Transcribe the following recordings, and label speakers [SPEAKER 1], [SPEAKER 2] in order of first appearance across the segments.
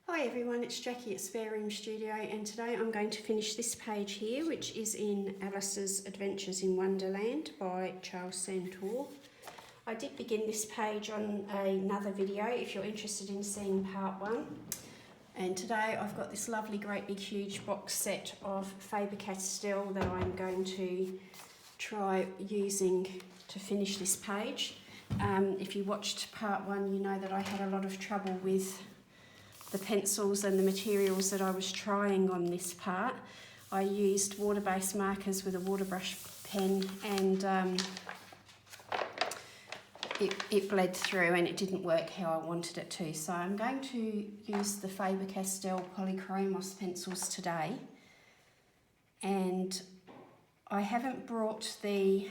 [SPEAKER 1] Hi everyone, it's Jackie at Spare Room Studio, and today I'm going to finish this page here, which is in Alice's Adventures in Wonderland by Charles Santore. I did begin this page on another video if you're interested in seeing part one. And today I've got this lovely great big huge box set of Faber Castell that I'm going to try using to finish this page. If you watched part one, you know that I had a lot of trouble with the pencils and the materials that I was trying on this part. I used water-based markers with a water brush pen, and it bled through and it didn't work how I wanted it to. So I'm going to use the Faber Castell Polychromos pencils today, and I haven't brought the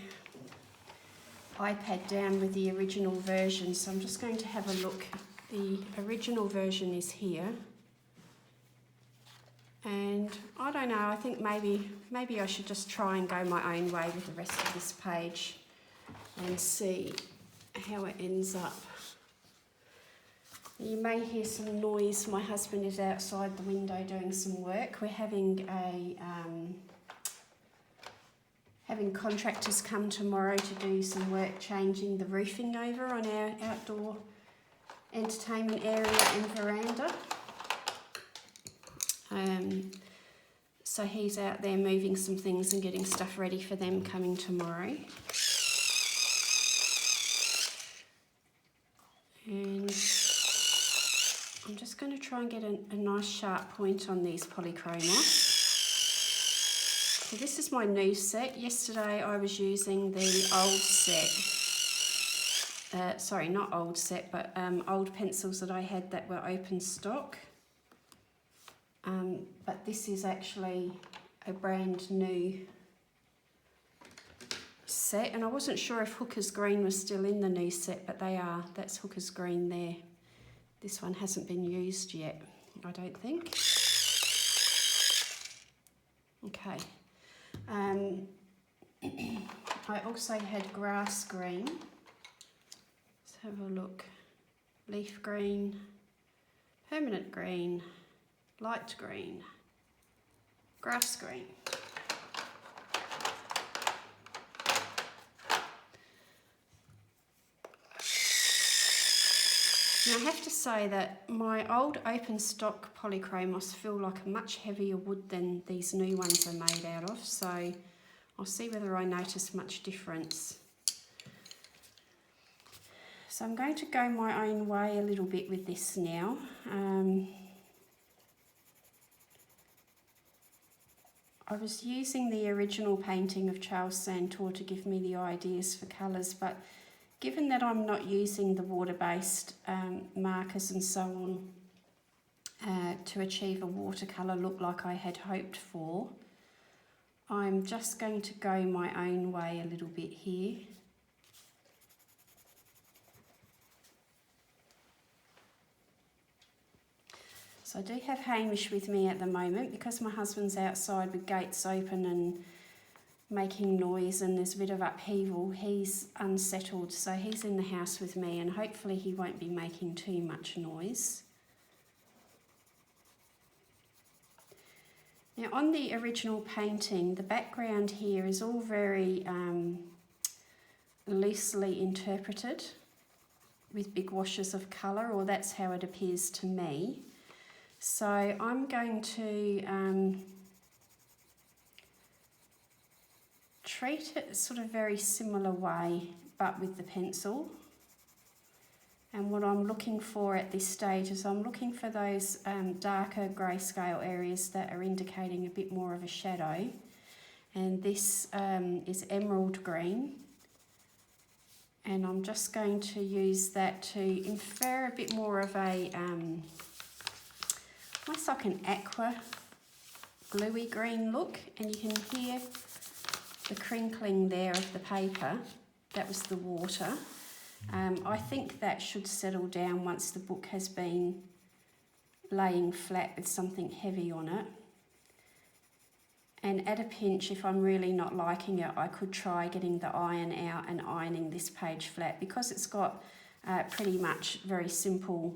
[SPEAKER 1] iPad down with the original version, so I'm just going to have a look. The original version is here, and I don't know, I think maybe I should just try and go my own way with the rest of this page and see how it ends up. You may hear some noise. My husband is outside the window doing some work. We're having contractors come tomorrow to do some work changing the roofing over on our outdoor entertainment area and veranda. So he's out there moving some things and getting stuff ready for them coming tomorrow. And I'm just going to try and get a nice sharp point on these polychromos. So this is my new set. Yesterday I was using the old set. Sorry, not old set, but old pencils that I had that were open stock. But this is actually a brand new set, and I wasn't sure if Hooker's Green was still in the new set, but they are. That's Hooker's Green there. This one hasn't been used yet, I don't think. Okay. I also had grass green. Have a look. Leaf green, permanent green, light green, grass green. Now I have to say that my old open stock polychromos feel like a much heavier wood than these new ones are made out of, so I'll see whether I notice much difference. So I'm going to go my own way a little bit with this now. I was using the original painting of Charles Santore to give me the ideas for colours, but given that I'm not using the water-based markers and so on to achieve a watercolour look like I had hoped for, I'm just going to go my own way a little bit here. So I do have Hamish with me at the moment because my husband's outside with gates open and making noise and there's a bit of upheaval. He's unsettled, so he's in the house with me, and hopefully he won't be making too much noise. Now on the original painting, the background here is all very loosely interpreted with big washes of colour, or that's how it appears to me. So I'm going to treat it sort of very similar way, but with the pencil. And what I'm looking for at this stage is I'm looking for those darker grayscale areas that are indicating a bit more of a shadow. And this is emerald green. And I'm just going to use that to infer a bit more of a almost like an aqua gluey green look, and you can hear the crinkling there of the paper. That was the water. I think that should settle down once the book has been laying flat with something heavy on it. And at a pinch, if I'm really not liking it, I could try getting the iron out and ironing this page flat, because it's got pretty much very simple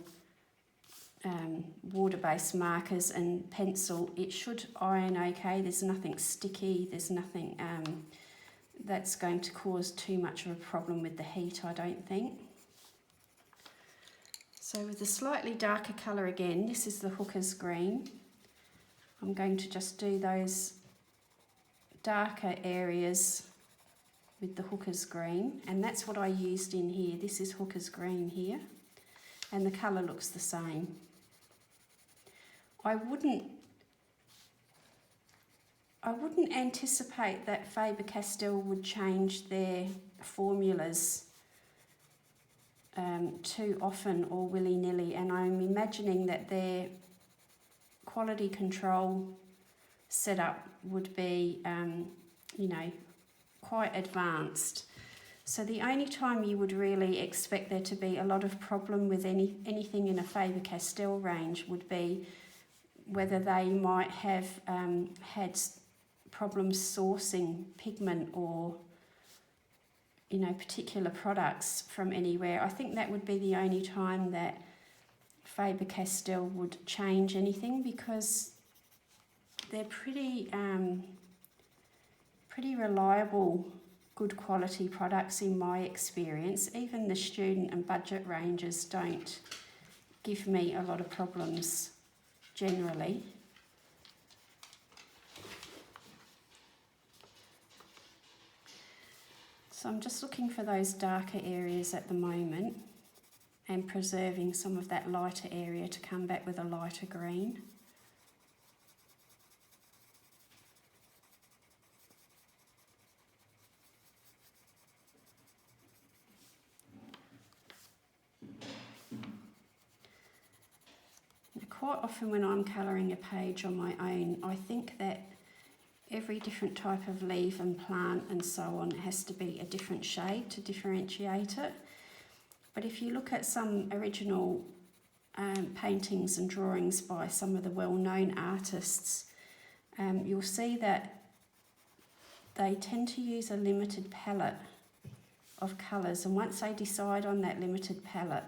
[SPEAKER 1] water-based markers and pencil, it should iron okay. There's nothing sticky, there's nothing that's going to cause too much of a problem with the heat, I don't think. So with a slightly darker colour again, this is the Hooker's Green. I'm going to just do those darker areas with the Hooker's Green, and that's what I used in here. This is Hooker's Green here, and the colour looks the same. I wouldn't anticipate that Faber Castell would change their formulas too often or willy-nilly, and I'm imagining that their quality control setup would be, you know, quite advanced. So the only time you would really expect there to be a lot of problem with anything in a Faber Castell range would be whether they might have had problems sourcing pigment or, you know, particular products from anywhere. I think that would be the only time that Faber Castell would change anything, because they're pretty reliable, good quality products in my experience. Even the student and budget ranges don't give me a lot of problems generally. So I'm just looking for those darker areas at the moment and preserving some of that lighter area to come back with a lighter green. Quite often when I'm colouring a page on my own, I think that every different type of leaf and plant and so on has to be a different shade to differentiate it. But if you look at some original paintings and drawings by some of the well-known artists, you'll see that they tend to use a limited palette of colours, and once they decide on that limited palette,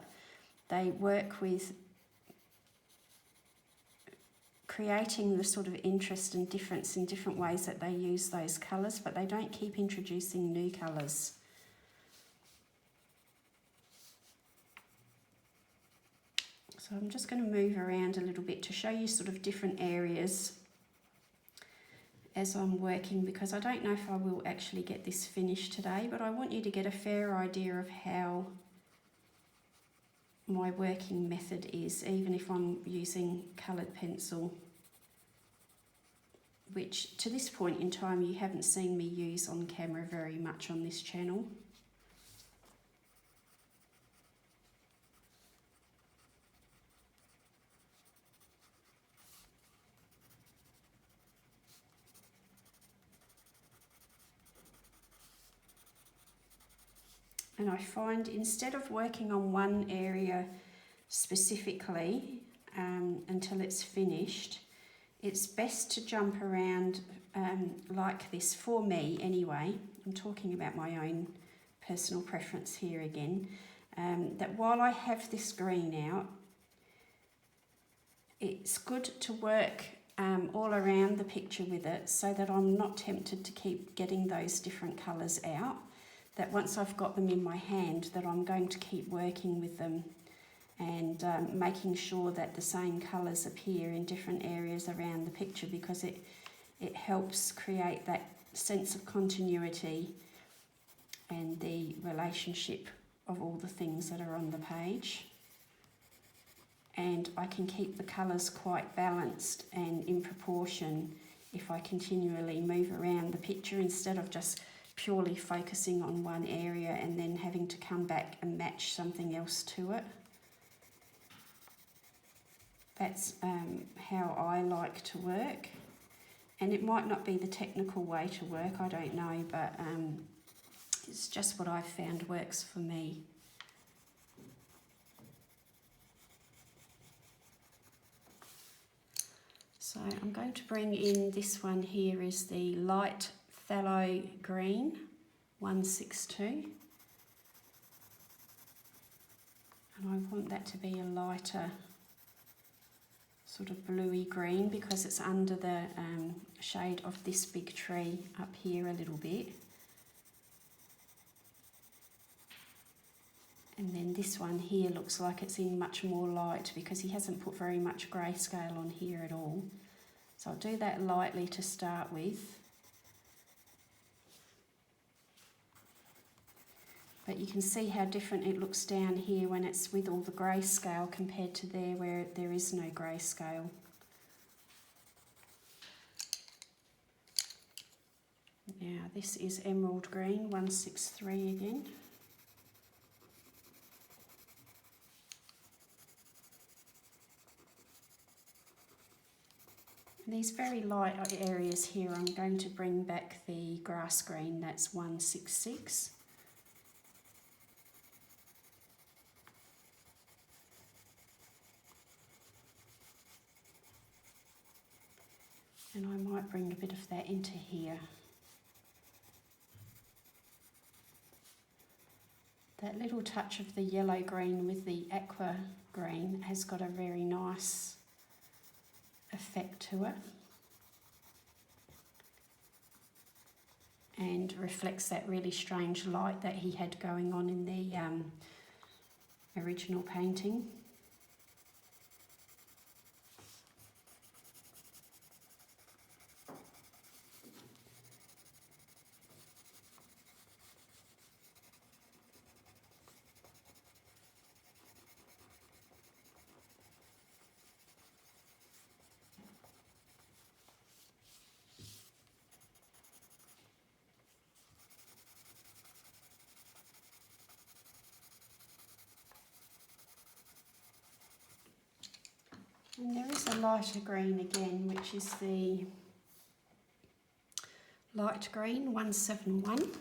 [SPEAKER 1] they work with creating the sort of interest and difference in different ways that they use those colours, but they don't keep introducing new colours. So I'm just going to move around a little bit to show you sort of different areas as I'm working, because I don't know if I will actually get this finished today, but I want you to get a fair idea of how my working method is, even if I'm using coloured pencil, which to this point in time you haven't seen me use on camera very much on this channel. And I find instead of working on one area specifically until it's finished, it's best to jump around like this, for me anyway. I'm talking about my own personal preference here again, that while I have this green out, it's good to work all around the picture with it so that I'm not tempted to keep getting those different colours out. That once I've got them in my hand, that I'm going to keep working with them and making sure that the same colours appear in different areas around the picture, because it helps create that sense of continuity and the relationship of all the things that are on the page. And I can keep the colours quite balanced and in proportion if I continually move around the picture instead of just purely focusing on one area and then having to come back and match something else to it. That's how I like to work, and it might not be the technical way to work, I don't know, but it's just what I've found works for me. So I'm going to bring in, this one here is the light phthalo green 162, and I want that to be a lighter sort of bluey green because it's under the shade of this big tree up here a little bit. And then this one here looks like it's in much more light because he hasn't put very much grayscale on here at all. So I'll do that lightly to start with. But you can see how different it looks down here when it's with all the grayscale compared to there where there is no grayscale. Now this is emerald green, 163 again. And these very light areas here, I'm going to bring back the grass green, that's 166. And I might bring a bit of that into here. That little touch of the yellow green with the aqua green has got a very nice effect to it. And reflects that really strange light that he had going on in the original painting. And there is a lighter green again, which is the light green 171.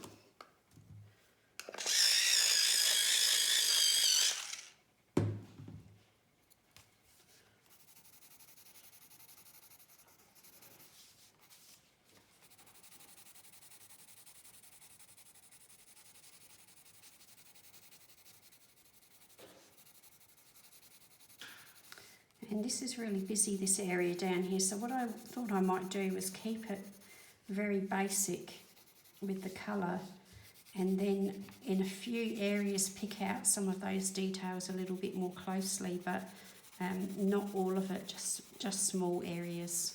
[SPEAKER 1] And this is really busy, this area down here, so what I thought I might do was keep it very basic with the colour, and then in a few areas pick out some of those details a little bit more closely, but not all of it, just small areas.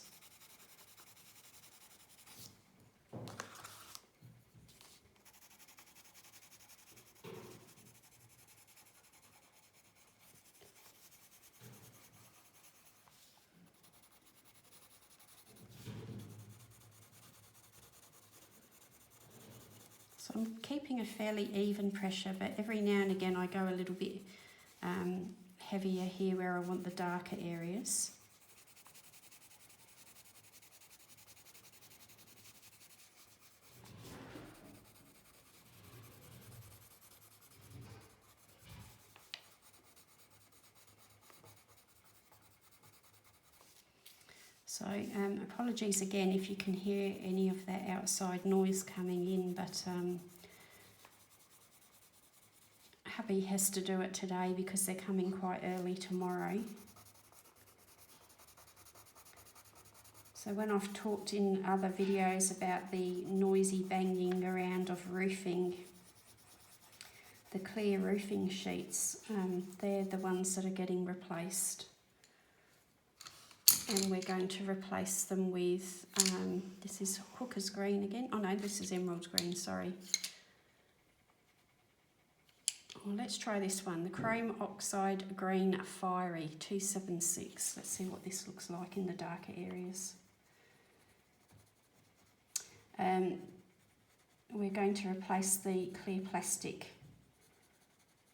[SPEAKER 1] So I'm keeping a fairly even pressure, but every now and again I go a little bit heavier here where I want the darker areas. So apologies again if you can hear any of that outside noise coming in, but hubby has to do it today because they're coming quite early tomorrow. So when I've talked in other videos about the noisy banging around of roofing, the clear roofing sheets, they're the ones that are getting replaced. And we're going to replace them with, this is Hooker's green again. Oh no, this is emerald green, sorry. Well, let's try this one, the chrome oxide green fiery 276. Let's see what this looks like in the darker areas. We're going to replace the clear plastic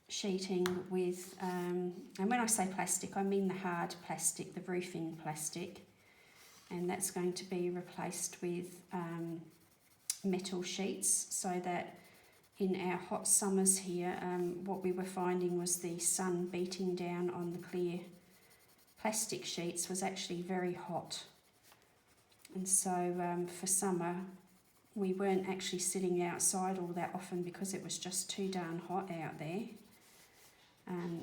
[SPEAKER 1] sheeting with, and when I say plastic, I mean the hard plastic, the roofing plastic, and that's going to be replaced with metal sheets, so that in our hot summers here, what we were finding was the sun beating down on the clear plastic sheets was actually very hot, and so for summer we weren't actually sitting outside all that often because it was just too darn hot out there.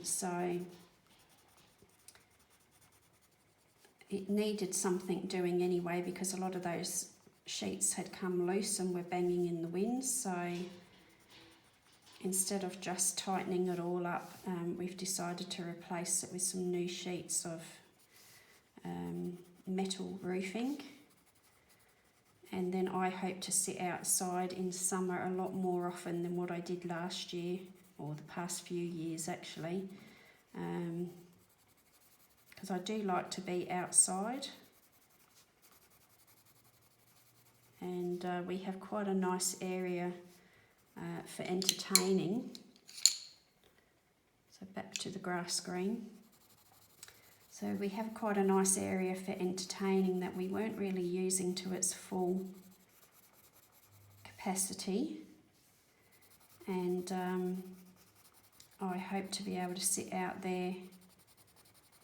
[SPEAKER 1] So it needed something doing anyway, because a lot of those sheets had come loose and were banging in the wind. So instead of just tightening it all up, we've decided to replace it with some new sheets of metal roofing. And then I hope to sit outside in summer a lot more often than what I did last year, or the past few years actually, because I do like to be outside. And we have quite a nice area for entertaining. So back to the grass green. So we have quite a nice area for entertaining that we weren't really using to its full capacity. And I hope to be able to sit out there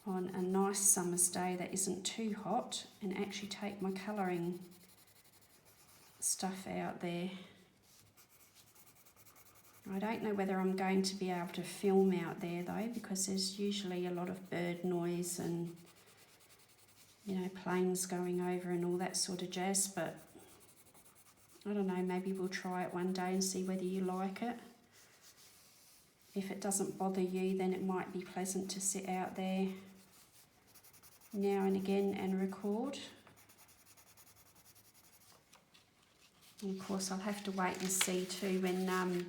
[SPEAKER 1] on a nice summer's day that isn't too hot and actually take my colouring stuff out there. I don't know whether I'm going to be able to film out there though, because there's usually a lot of bird noise and, you know, planes going over and all that sort of jazz, but I don't know, maybe we'll try it one day and see whether you like it. If it doesn't bother you, then it might be pleasant to sit out there now and again and record. And of course I'll have to wait and see too when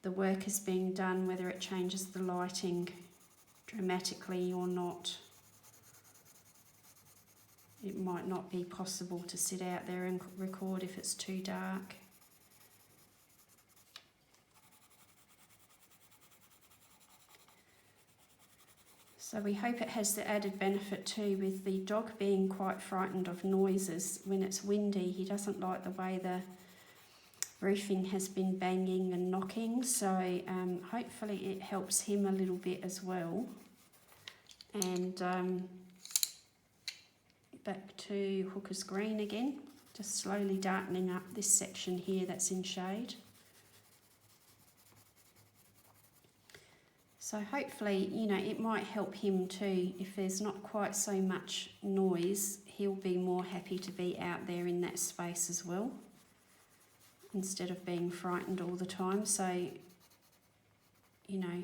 [SPEAKER 1] the work is being done, whether it changes the lighting dramatically or not. It might not be possible to sit out there and record if it's too dark. So we hope it has the added benefit too, with the dog being quite frightened of noises. When it's windy, he doesn't like the way the roofing has been banging and knocking, so hopefully it helps him a little bit as well. And back to Hooker's Green again, just slowly darkening up this section here that's in shade. So hopefully, you know, it might help him too. If there's not quite so much noise, he'll be more happy to be out there in that space as well, instead of being frightened all the time. So, you know,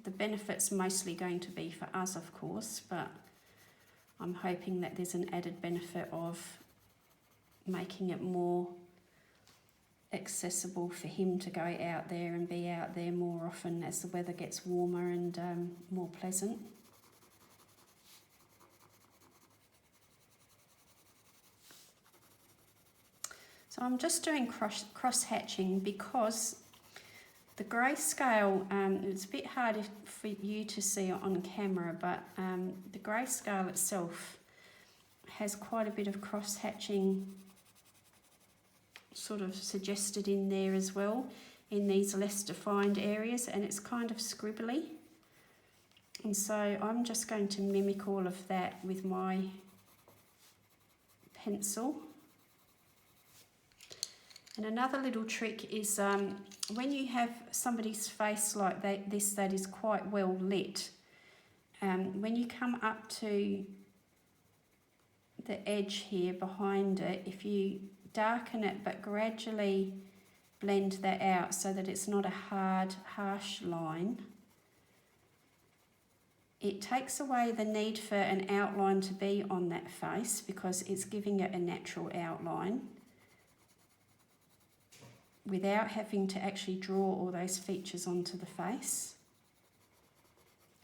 [SPEAKER 1] the benefit's mostly going to be for us, of course, but I'm hoping that there's an added benefit of making it more accessible for him to go out there and be out there more often as the weather gets warmer and more pleasant. So I'm just doing cross-hatching because the grayscale, it's a bit hard for you to see it on camera, but the grayscale itself has quite a bit of cross-hatching sort of suggested in there as well, in these less defined areas, and it's kind of scribbly. And so I'm just going to mimic all of that with my pencil. And another little trick is when you have somebody's face like this that is quite well lit, when you come up to the edge here behind it, if you darken it but gradually blend that out so that it's not a hard, harsh line, it takes away the need for an outline to be on that face, because it's giving it a natural outline without having to actually draw all those features onto the face.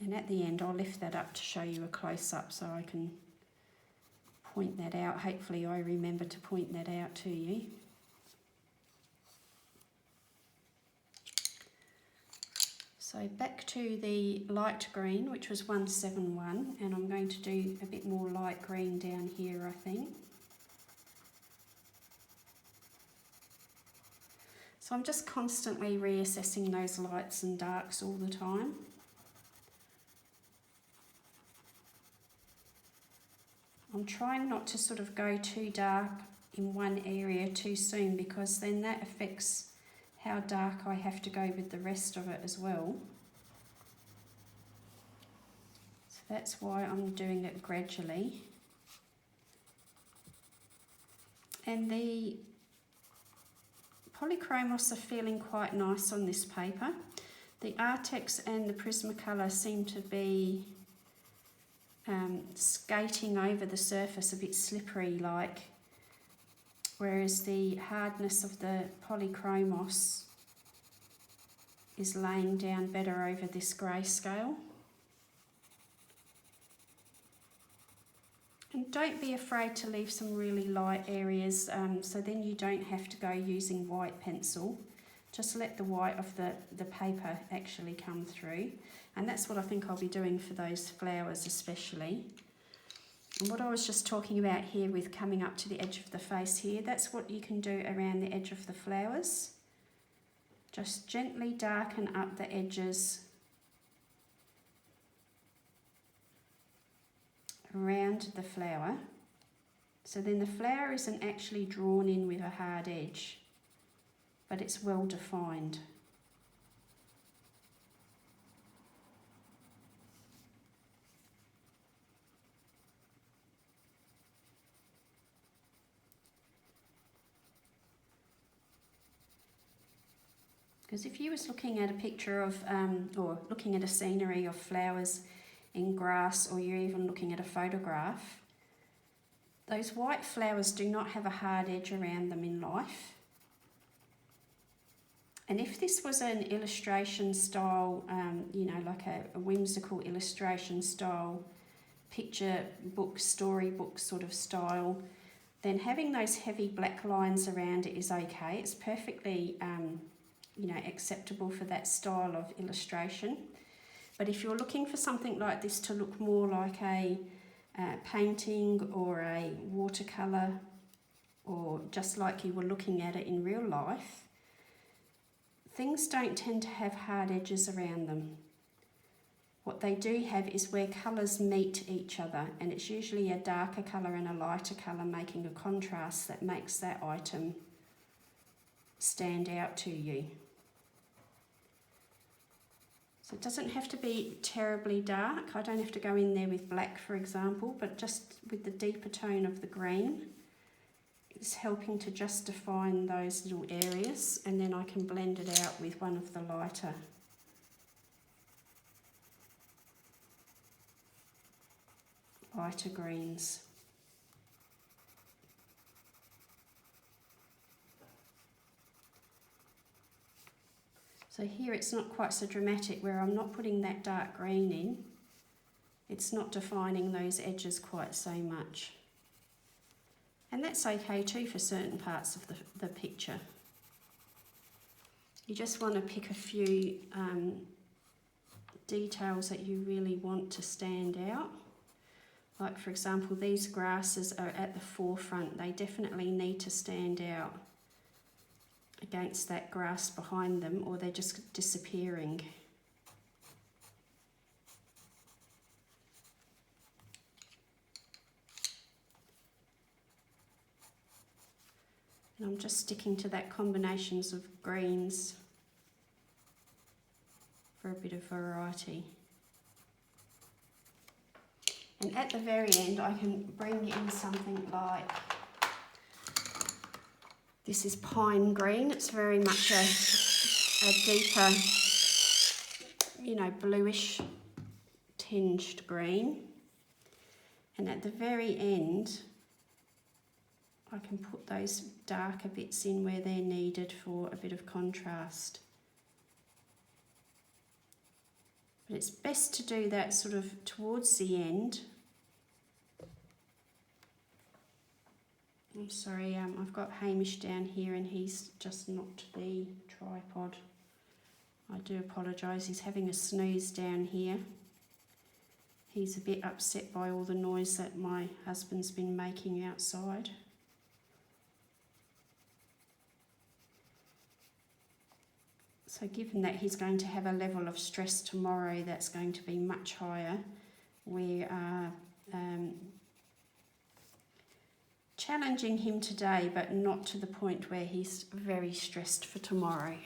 [SPEAKER 1] And at the end I'll lift that up to show you a close-up so I can point that out. Hopefully I remember to point that out to you. So back to the light green, which was 171, and I'm going to do a bit more light green down here, I think. So I'm just constantly reassessing those lights and darks all the time. I'm trying not to sort of go too dark in one area too soon, because then that affects how dark I have to go with the rest of it as well. So that's why I'm doing it gradually. And the Polychromos are feeling quite nice on this paper. The Artex and the Prismacolor seem to be skating over the surface, a bit slippery like, whereas the hardness of the Polychromos is laying down better over this grayscale. And don't be afraid to leave some really light areas, so then you don't have to go using white pencil. Just let the white of the paper actually come through. And that's what I think I'll be doing for those flowers especially. And what I was just talking about here with coming up to the edge of the face here, that's what you can do around the edge of the flowers. Just gently darken up the edges around the flower, so then the flower isn't actually drawn in with a hard edge, but it's well defined. Because if you was looking at a picture of, or looking at a scenery of flowers in grass, or you're even looking at a photograph, those white flowers do not have a hard edge around them in life. And if this was an illustration style, you know, like a whimsical illustration style, picture book, storybook sort of style, then having those heavy black lines around it is okay. It's perfectly, you know, acceptable for that style of illustration. But if you're looking for something like this to look more like a painting or a watercolour, or just like you were looking at it in real life, things don't tend to have hard edges around them. What they do have is where colours meet each other, and it's usually a darker colour and a lighter colour making a contrast that makes that item stand out to you. So it doesn't have to be terribly dark. I don't have to go in there with black, for example, but just with the deeper tone of the green, it's helping to just define those little areas, and then I can blend it out with one of the lighter greens. So here it's not quite so dramatic, where I'm not putting that dark green in. It's not defining those edges quite so much. And that's okay too for certain parts of the picture. You just want to pick a few details that you really want to stand out. Like, for example, these grasses are at the forefront. They definitely need to stand out against that grass behind them, or they're just disappearing. And I'm just sticking to that combinations of greens for a bit of variety. And at the very end, I can bring in something like, this is pine green. It's very much a deeper, you know, bluish tinged green. And at the very end, I can put those darker bits in where they're needed for a bit of contrast. But it's best to do that sort of towards the end. I'm sorry, I've got Hamish down here and he's just knocked the tripod. I do apologise, he's having a snooze down here. He's a bit upset by all the noise that my husband's been making outside. So given that he's going to have a level of stress tomorrow that's going to be much higher, we are challenging him today, but not to the point where he's very stressed for tomorrow.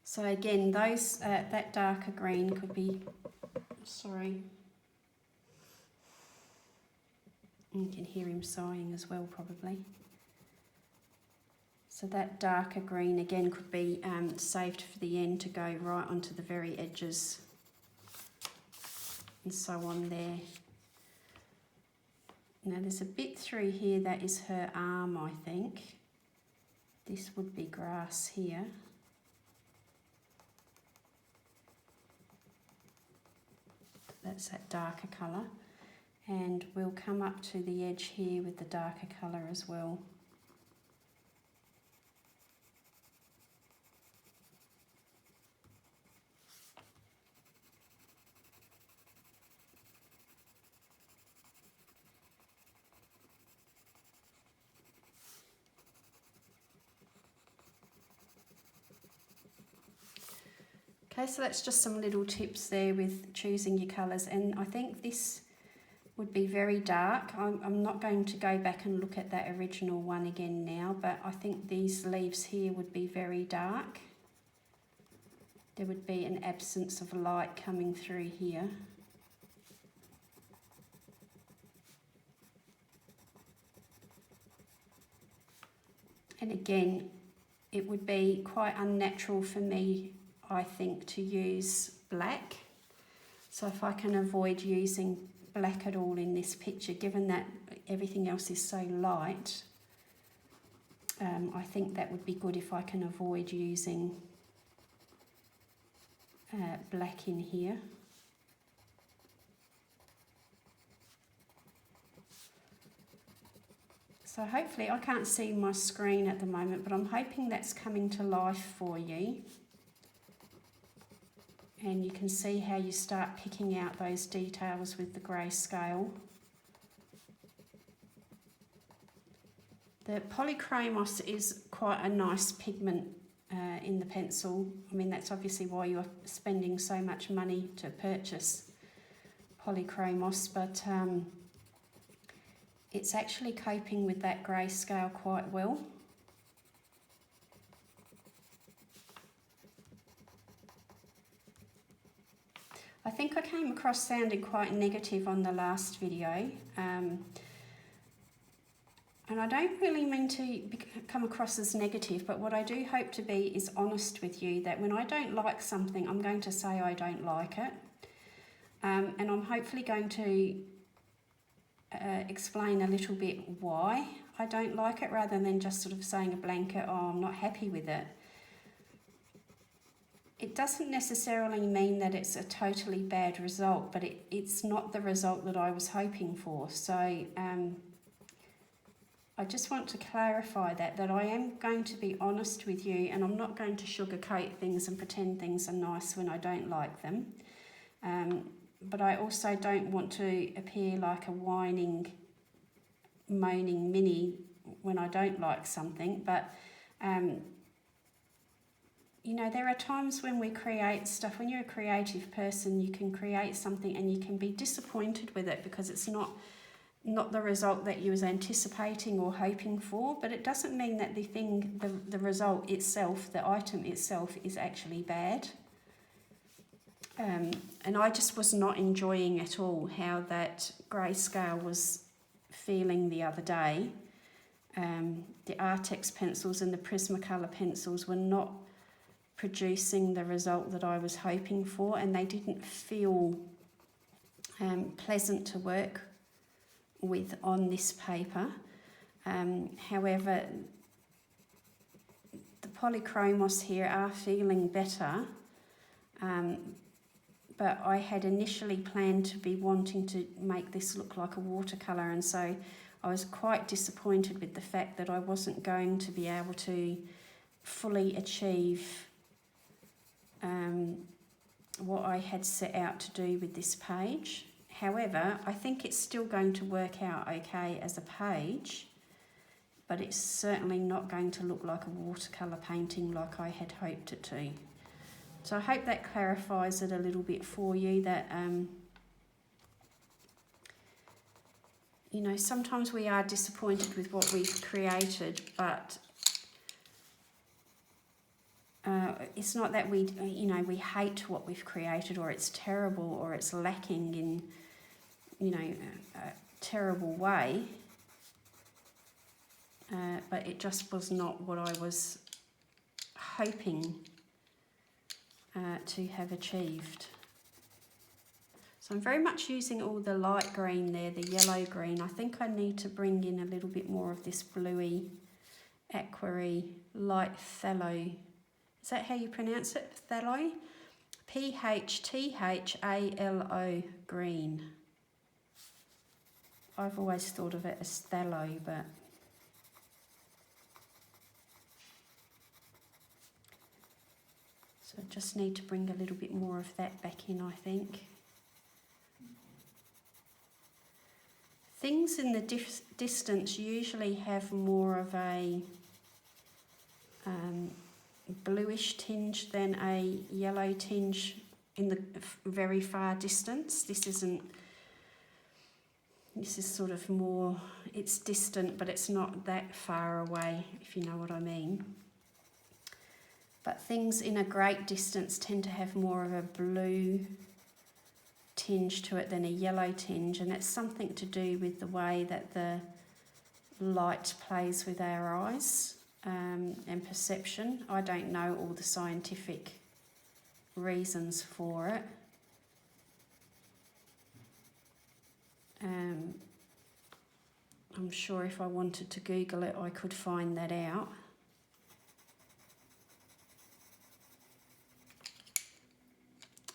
[SPEAKER 1] So again, those that darker green could be, sorry, You can hear him sighing as well, probably. So that darker green again could be saved for the end to go right onto the very edges and so on there. Now there's a bit through here that is her arm, I think. This would be grass here. That's that darker colour. And we'll come up to the edge here with the darker colour as well. Okay, so that's just some little tips there with choosing your colours, and I think this would be very dark. I'm not going to go back and look at that original one again now, but I think these leaves here would be very dark. There would be an absence of light coming through here. And again, it would be quite unnatural for me, I think, to use black. So if I can avoid using black at all in this picture, given that everything else is so light, I think that would be good if I can avoid using black in here. So hopefully, I can't see my screen at the moment, but I'm hoping that's coming to life for you. And you can see how you start picking out those details with the grayscale. The Polychromos is quite a nice pigment in the pencil. I mean, that's obviously why you're spending so much money to purchase Polychromos, but it's actually coping with that grayscale quite well. I think I came across sounding quite negative on the last video, and I don't really mean to come across as negative, but what I do hope to be is honest with you, that when I don't like something, I'm going to say I don't like it, and I'm hopefully going to explain a little bit why I don't like it, rather than just sort of saying a blanket, oh, I'm not happy with it. It doesn't necessarily mean that it's a totally bad result, but it's not the result that I was hoping for. So I just want to clarify that I am going to be honest with you, and I'm not going to sugarcoat things and pretend things are nice when I don't like them. But I also don't want to appear like a whining, moaning Minnie when I don't like something. But you know, there are times when we create stuff, when you're a creative person, you can create something and you can be disappointed with it because it's not the result that you was anticipating or hoping for, but it doesn't mean that the result itself, the item itself, is actually bad. And I just was not enjoying at all how that grayscale was feeling the other day. The Artex pencils and the Prismacolor pencils were not producing the result that I was hoping for, and they didn't feel pleasant to work with on this paper. However, the Polychromos here are feeling better, but I had initially planned to be wanting to make this look like a watercolour, and so I was quite disappointed with the fact that I wasn't going to be able to fully achieve what I had set out to do with this page. However, I think it's still going to work out okay as a page, but it's certainly not going to look like a watercolour painting like I had hoped it to. So I hope that clarifies it a little bit for you, that you know, sometimes we are disappointed with what we've created, but it's not that we hate what we've created, or it's terrible, or it's lacking in, terrible way, but it just was not what I was hoping to have achieved. So I'm very much using all the light green there, the yellow green. I think I need to bring in a little bit more of this bluey, aquary, light phthalo. Is that how you pronounce it? Phthalo? Phthalo green. I've always thought of it as phthalo, but so I just need to bring a little bit more of that back in, I think. Things in the distance usually have more of a bluish tinge than a yellow tinge in the very far distance. This is sort of more, it's distant, but it's not that far away, if you know what I mean. But things in a great distance tend to have more of a blue tinge to it than a yellow tinge, and it's something to do with the way that the light plays with our eyes and perception. I don't know all the scientific reasons for it. I'm sure if I wanted to Google it, I could find that out.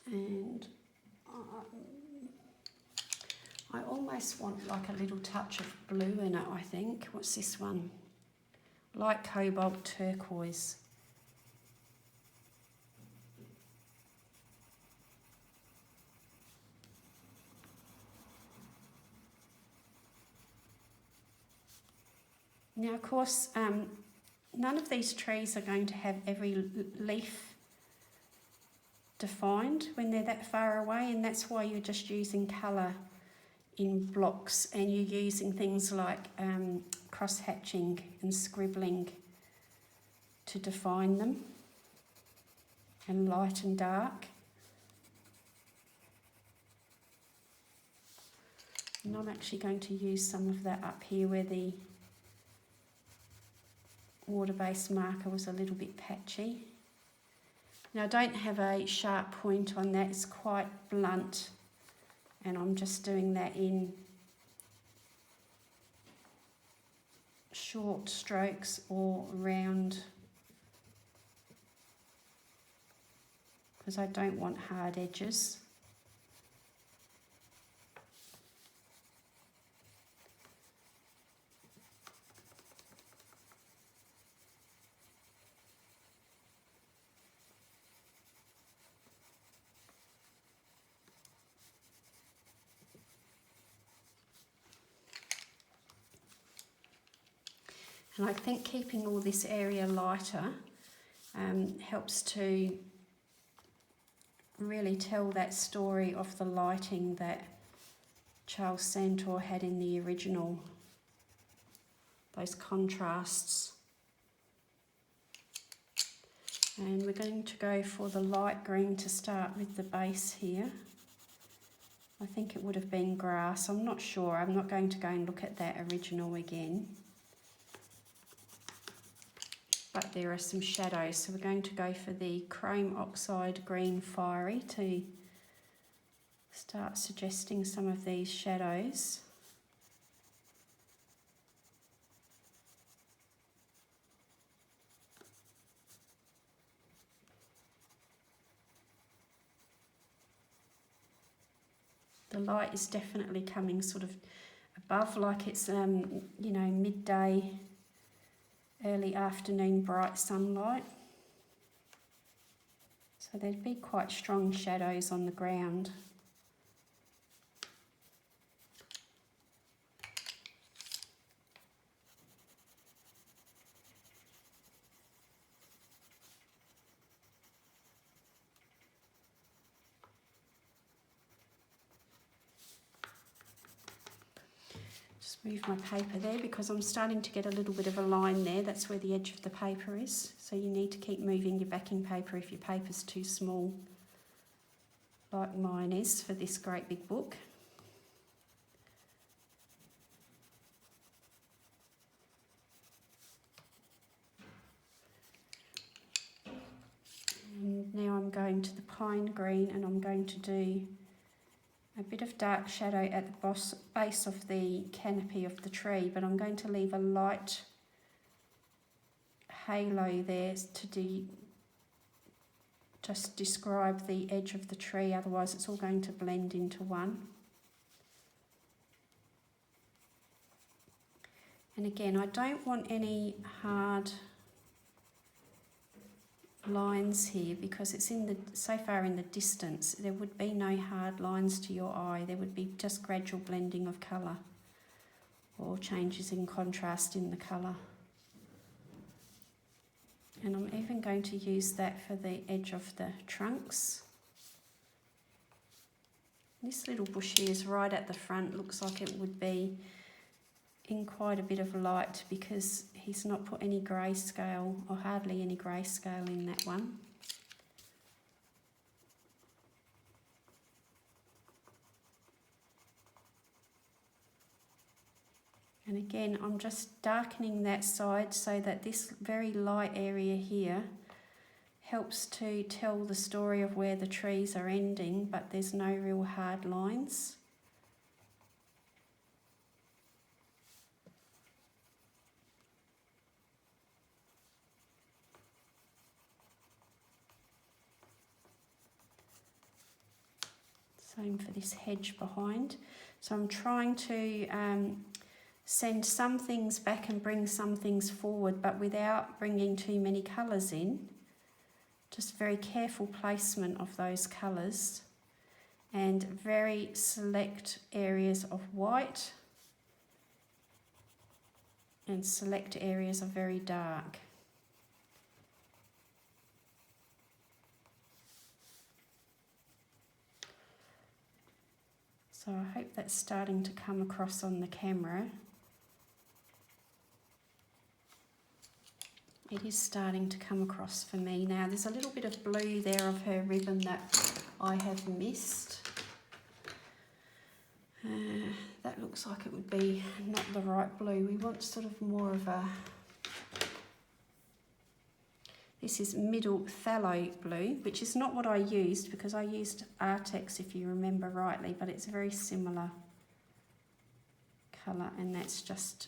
[SPEAKER 1] And I almost want like a little touch of blue in it, I think. What's this one? Light cobalt turquoise. Now, of course, none of these trees are going to have every leaf defined when they're that far away, and that's why you're just using colour in blocks, and you're using things like cross-hatching and scribbling to define them, and light and dark. And I'm actually going to use some of that up here where the water-based marker was a little bit patchy. Now I don't have a sharp point on that, it's quite blunt, and I'm just doing that in short strokes or round, because I don't want hard edges. And I think keeping all this area lighter helps to really tell that story of the lighting that Charles Santore had in the original, those contrasts. And we're going to go for the light green to start with the base here. I think it would have been grass, I'm not sure, I'm not going to go and look at that original again. But there are some shadows, so we're going to go for the chrome oxide green fiery to start suggesting some of these shadows. The light is definitely coming sort of above, like it's you know, midday, early afternoon bright sunlight. So there'd be quite strong shadows on the ground. Move my paper there because I'm starting to get a little bit of a line there. That's where the edge of the paper is. So you need to keep moving your backing paper if your paper's too small, like mine is for this great big book. going to the pine green, and I'm going to do a bit of dark shadow at the base of the canopy of the tree, but I'm going to leave a light halo there to just describe the edge of the tree, otherwise it's all going to blend into one. And again, I don't want any hard lines here because it's so far in the distance. There would be no hard lines to your eye. There would be just gradual blending of colour or changes in contrast in the colour. And I'm even going to use that for the edge of the trunks. This little bush here is right at the front. Looks like it would be in quite a bit of light because he's not put any grayscale or hardly any grayscale in that one. And again, I'm just darkening that side so that this very light area here helps to tell the story of where the trees are ending, but there's no real hard lines. Same for this hedge behind. So I'm trying to send some things back and bring some things forward, but without bringing too many colours in. Just very careful placement of those colours and very select areas of white and select areas of very dark. So I hope that's starting to come across on the camera. It is starting to come across for me now. There's a little bit of blue there of her ribbon that I have missed. That looks like it would be not the right blue. We want sort of more of a... This is middle phthalo blue, which is not what I used because I used Artex, if you remember rightly, but it's a very similar colour, and that's just...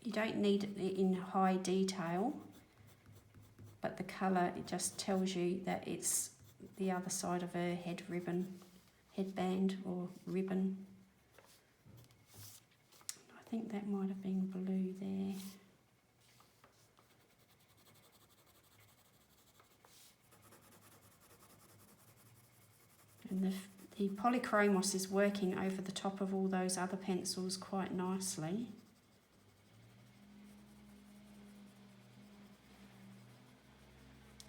[SPEAKER 1] You don't need it in high detail, but the colour, it just tells you that it's the other side of her headband or ribbon. I think that might have been blue there. And the Polychromos is working over the top of all those other pencils quite nicely.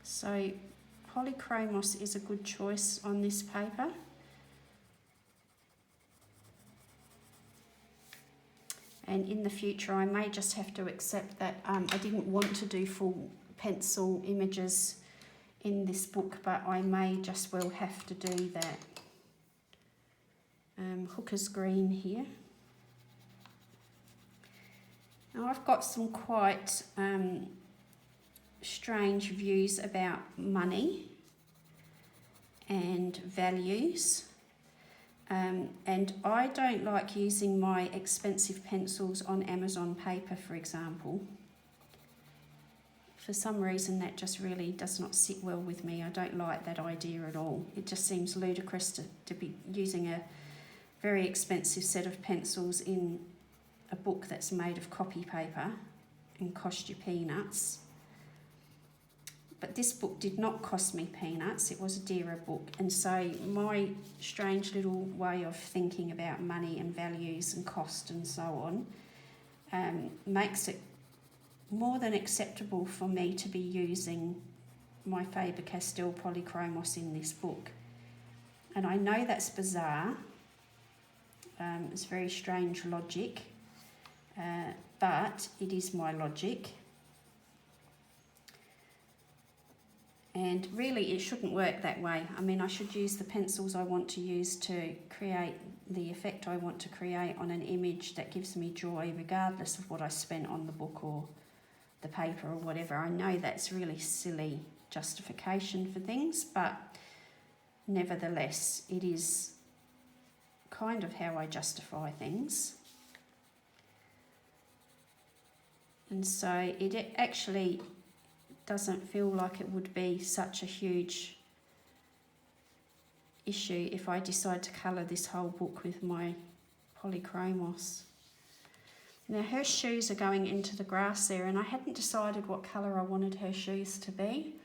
[SPEAKER 1] So Polychromos is a good choice on this paper. And in the future I may just have to accept that I didn't want to do full pencil images in this book, but I may just well have to do that. Hooker's green here. Now I've got some quite strange views about money and values, and I don't like using my expensive pencils on Amazon paper, for example. For some reason that just really does not sit well with me. I don't like that idea at all. It just seems ludicrous to be using a very expensive set of pencils in a book that's made of copy paper and cost you peanuts. But this book did not cost me peanuts. It was a dearer book. And so my strange little way of thinking about money and values and cost and so on makes it more than acceptable for me to be using my Faber Castell Polychromos in this book. And I know that's bizarre. It's very strange logic, but it is my logic. And really it shouldn't work that way. I mean, I should use the pencils I want to use to create the effect I want to create on an image that gives me joy, regardless of what I spent on the book or the paper or whatever. I know that's really silly justification for things, but nevertheless, it is kind of how I justify things. And so it actually doesn't feel like it would be such a huge issue if I decide to colour this whole book with my Polychromos. Now her shoes are going into the grass there, and I hadn't decided what colour I wanted her shoes to be.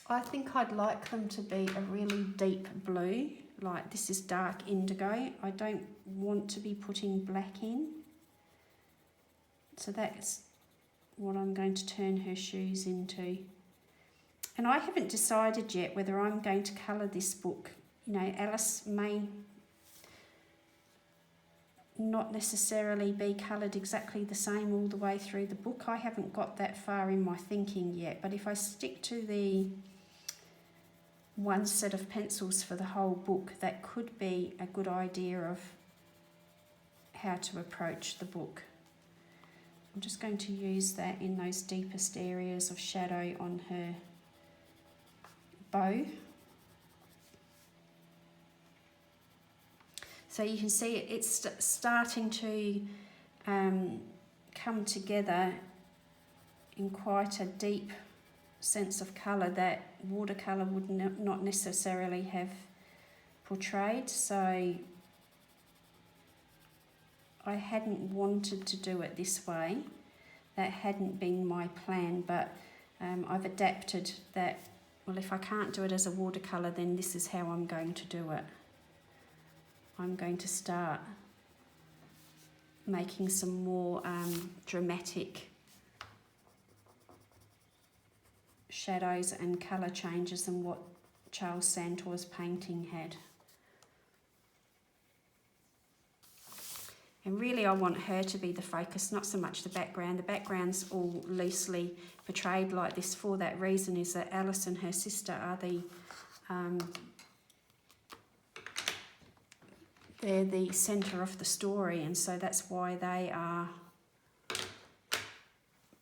[SPEAKER 1] I think I'd like them to be a really deep blue, like this is dark indigo. I don't want to be putting black in. So that's what I'm going to turn her shoes into. And I haven't decided yet whether I'm going to colour this book. You know, Alice may not necessarily be coloured exactly the same all the way through the book. I haven't got that far in my thinking yet, but if I stick to the one set of pencils for the whole book, that could be a good idea of how to approach the book. I'm just going to use that in those deepest areas of shadow on her bow. So you can see it's starting to come together in quite a deep sense of colour that watercolour would not necessarily have portrayed. So I hadn't wanted to do it this way. That hadn't been my plan, but I've adapted that. Well, if I can't do it as a watercolour, then this is how I'm going to do it. I'm going to start making some more dramatic shadows and colour changes than what Charles Santore's painting had. And really I want her to be the focus, not so much the background. The background's all loosely portrayed like this for that reason, is that Alice and her sister are they're the centre of the story, and so that's why they are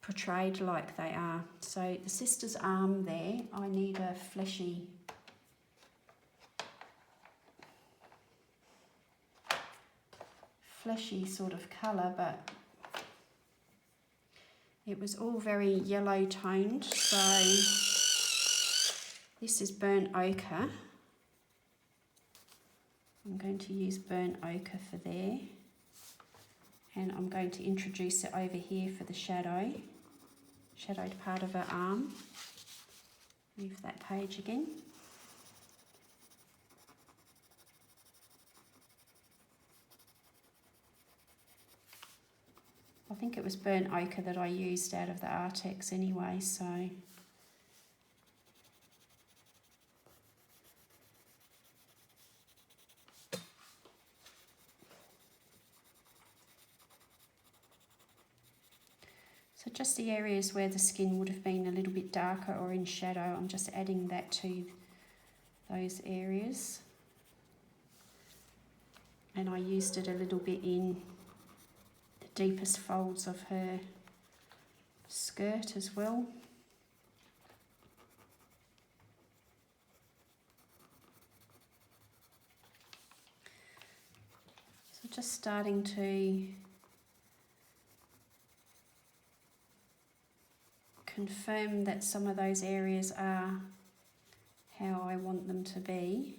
[SPEAKER 1] portrayed like they are. So the sister's arm there, I need a fleshy sort of colour, but it was all very yellow toned. So this is burnt ochre. I'm going to use burnt ochre for there, and I'm going to introduce it over here for the shadowed part of her arm. Move that page again. I think it was burnt ochre that I used out of the Artex anyway, so just the areas where the skin would have been a little bit darker or in shadow, I'm just adding that to those areas. And I used it a little bit in the deepest folds of her skirt as well. So just starting to confirm that some of those areas are how I want them to be.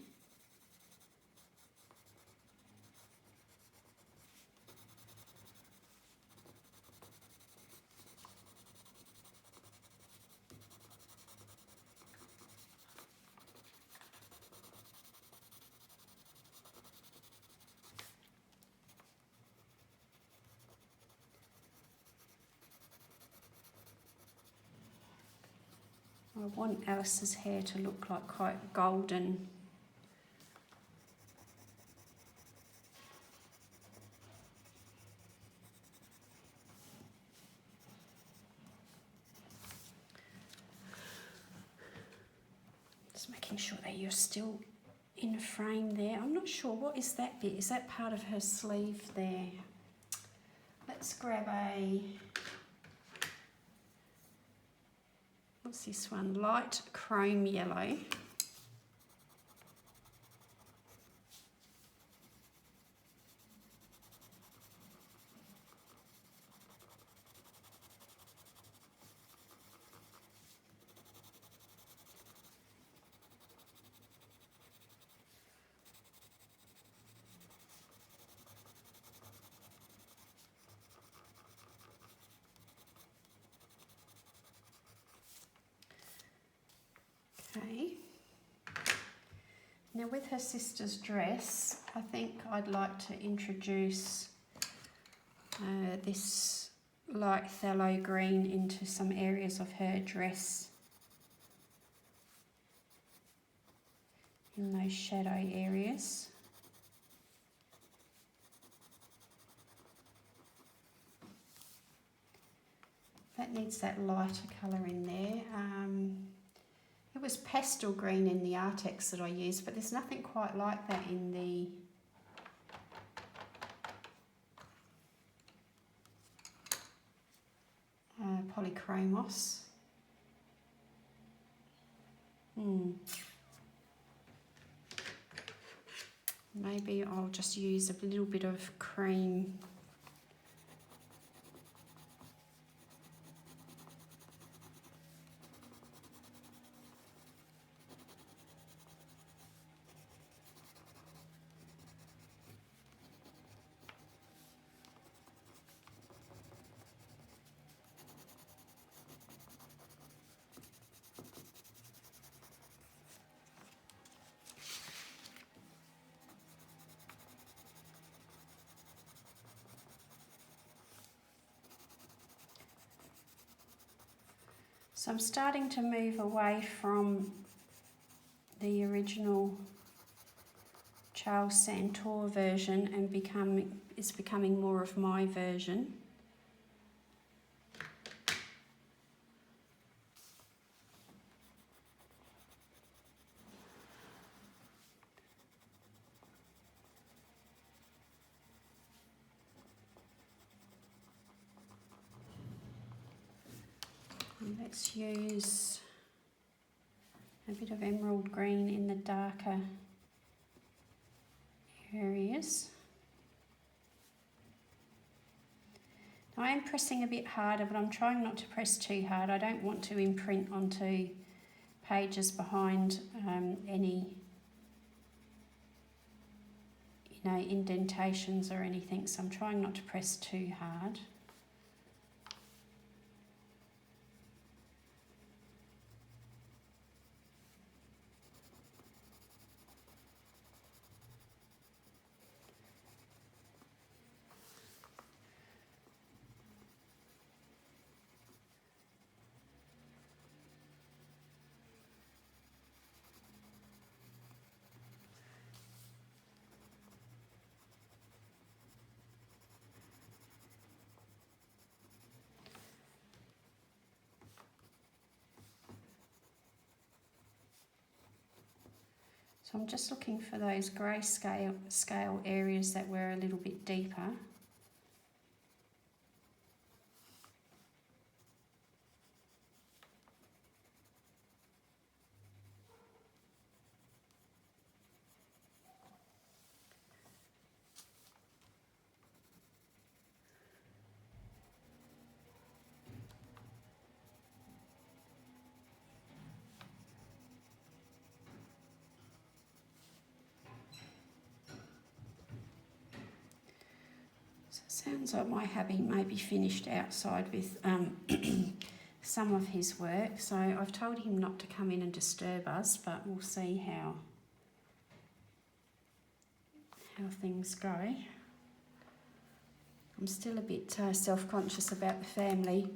[SPEAKER 1] I want Alice's hair to look like quite golden. Just making sure that you're still in frame there. I'm not sure, what is that bit? Is that part of her sleeve there? Let's grab a What's this one? Light chrome yellow. Okay. Now with her sister's dress, I think I'd like to introduce this light phthalo green into some areas of her dress, in those shadow areas. That needs that lighter colour in there. It was pastel green in the Artex that I used, but there's nothing quite like that in the Polychromos. Maybe I'll just use a little bit of cream. So I'm starting to move away from the original Charles Santore version and it's becoming more of my version. And let's use a bit of emerald green in the darker areas. Now I am pressing a bit harder, but I'm trying not to press too hard. I don't want to imprint onto pages behind any indentations or anything, so I'm trying not to press too hard. So I'm just looking for those grey scale areas that were a little bit deeper. Sounds like my hubby may be finished outside with some of his work, so I've told him not to come in and disturb us, but we'll see how things go. I'm still a bit self-conscious about the family.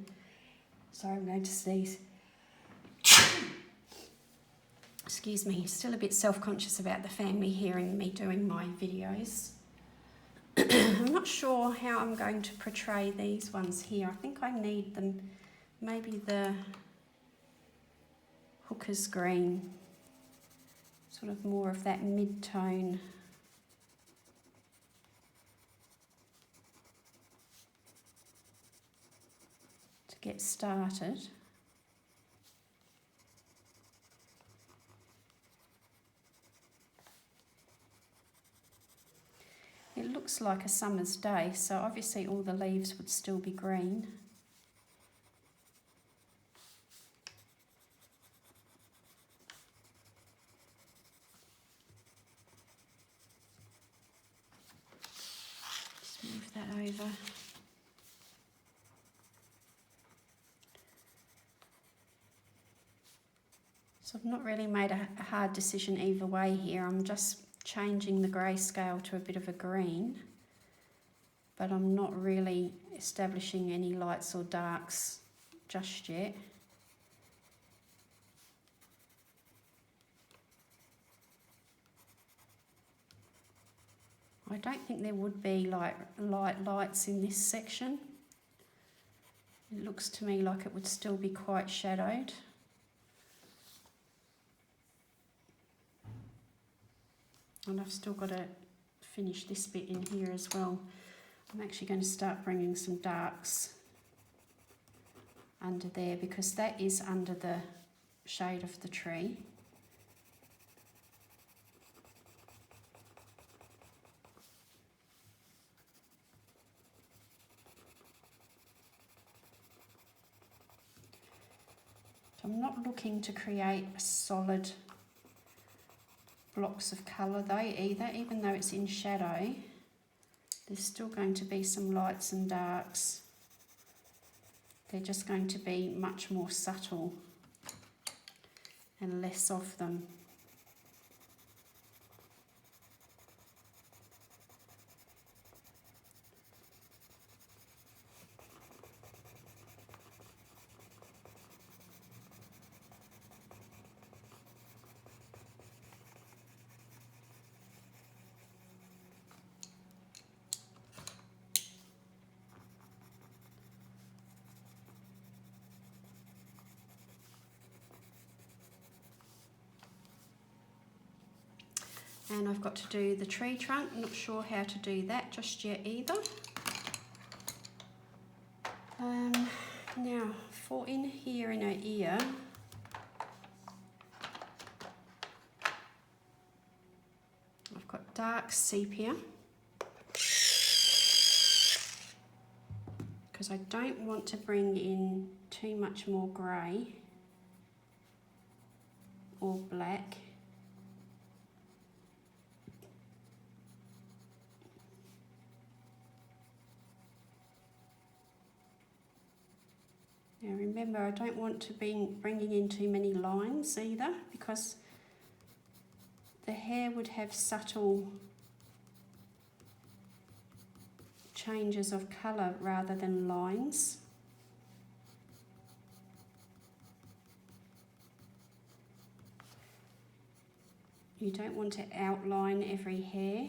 [SPEAKER 1] Sorry, I'm going to sneeze. Excuse me, still a bit self-conscious about the family hearing me doing my videos. I'm not sure how I'm going to portray these ones here. I think I need them, maybe the hooker's green, sort of more of that mid-tone. To get started. It looks like a summer's day, so obviously all the leaves would still be green. Just move that over. So I've not really made a hard decision either way here. I'm just changing the grayscale to a bit of a green, but I'm not really establishing any lights or darks just yet. I don't think there would be like lights in this section. It looks to me like it would still be quite shadowed. And I've still got to finish this bit in here as well. I'm actually going to start bringing some darks under there because that is under the shade of the tree. So I'm not looking to create a solid blocks of colour though either, even though it's in shadow. There's still going to be some lights and darks. They're just going to be much more subtle and less of them. And I've got to do the tree trunk. I'm not sure how to do that just yet either. Now, for in here in her ear, I've got dark sepia because I don't want to bring in too much more grey or black. Now remember, I don't want to be bringing in too many lines either because the hair would have subtle changes of colour rather than lines. You don't want to outline every hair.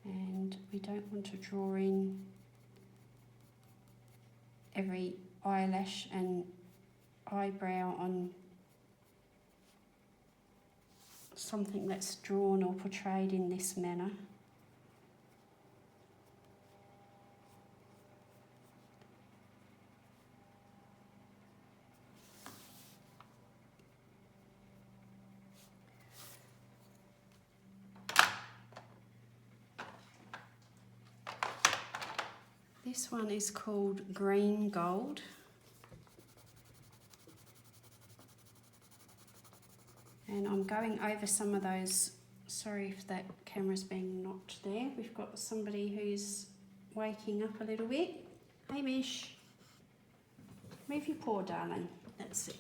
[SPEAKER 1] And we don't want to draw in every eyelash and eyebrow on something that's drawn or portrayed in this manner. This one is called Green Gold. And I'm going over some of those. Sorry if that camera's being knocked there. We've got somebody who's waking up a little bit. Hey Mish, move your paw, darling. That's it.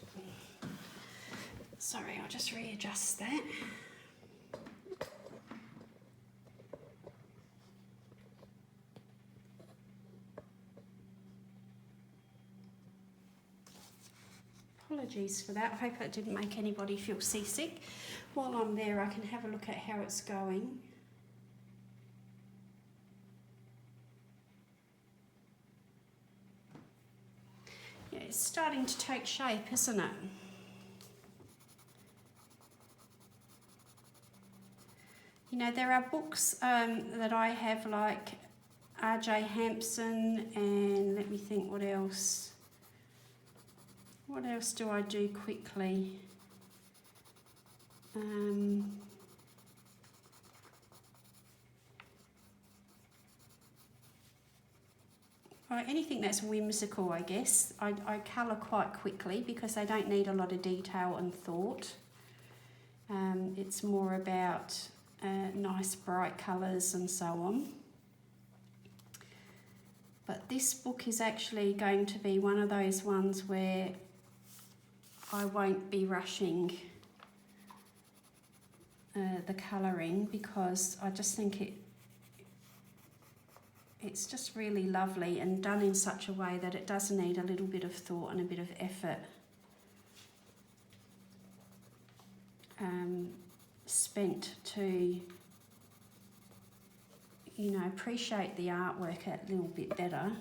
[SPEAKER 1] Sorry, I'll just readjust that. Apologies for that. I hope that didn't make anybody feel seasick. While I'm there, I can have a look at how it's going. Yeah, it's starting to take shape, isn't it? You know, there are books that I have like R.J. Hampson, and let me think what else. What else do I do quickly? Well, anything that's whimsical, I guess. I colour quite quickly because they don't need a lot of detail and thought. It's more about nice bright colours and so on. But this book is actually going to be one of those ones where I won't be rushing the colouring, because I just think it's just really lovely and done in such a way that it does need a little bit of thought and a bit of effort spent to, you know, appreciate the artwork a little bit better.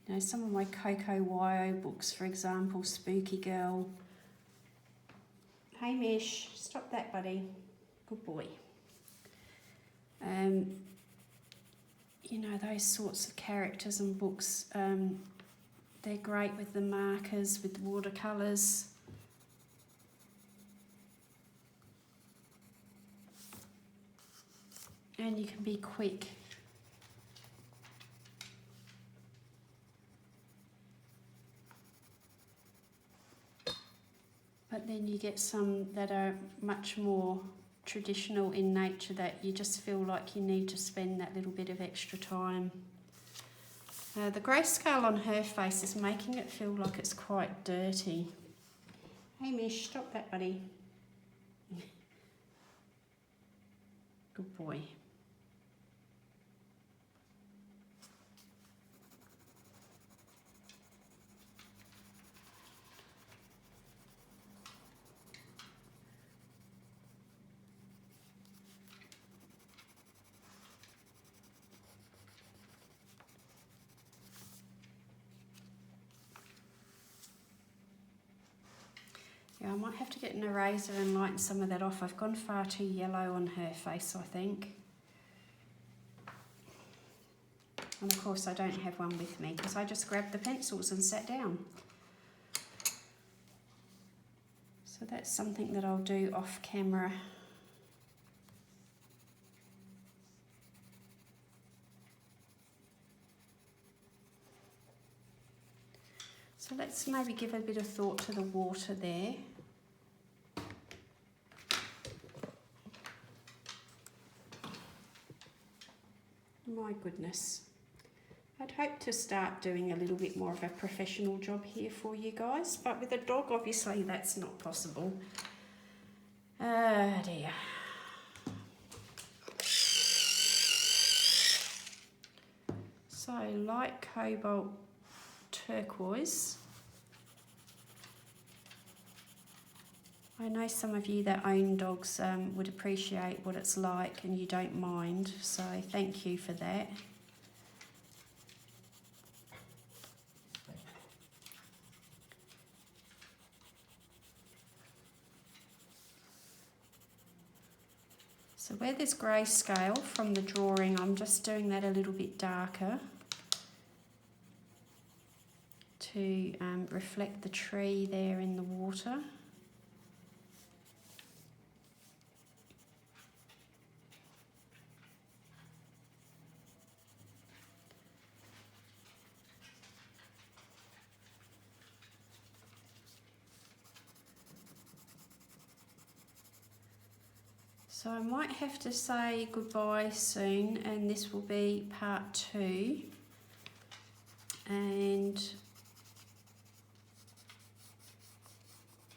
[SPEAKER 1] You know, some of my Coco Wyo books, for example, Spooky Girl. Hey Mish, stop that, buddy. Good boy. You know, those sorts of characters and books, they're great with the markers, with watercolours. And you can be quick. But then you get some that are much more traditional in nature, that you just feel like you need to spend that little bit of extra time. The grayscale on her face is making it feel like it's quite dirty. Hey Mish, stop that, buddy. Good boy. Yeah, I might have to get an eraser and lighten some of that off. I've gone far too yellow on her face, I think. And of course I don't have one with me because I just grabbed the pencils and sat down. So that's something that I'll do off camera. So let's maybe give a bit of thought to the water there. My goodness. I'd hope to start doing a little bit more of a professional job here for you guys, but with a dog, obviously, that's not possible. Oh dear. So light cobalt turquoise. I know some of you that own dogs would appreciate what it's like and you don't mind, so thank you for that. So where there's grayscale from the drawing, I'm just doing that a little bit darker to reflect the tree there in the water. So I might have to say goodbye soon, and this will be part 2. And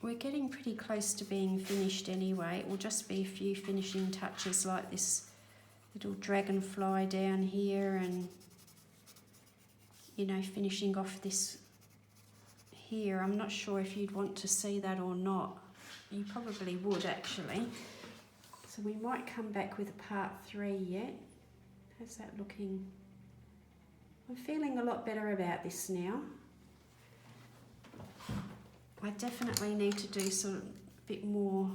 [SPEAKER 1] we're getting pretty close to being finished anyway. It will just be a few finishing touches like this little dragonfly down here, and you know, finishing off this here. I'm not sure if you'd want to see that or not. You probably would actually. So we might come back with part 3 yet. How's that looking? I'm feeling a lot better about this now. I definitely need to do sort of a bit more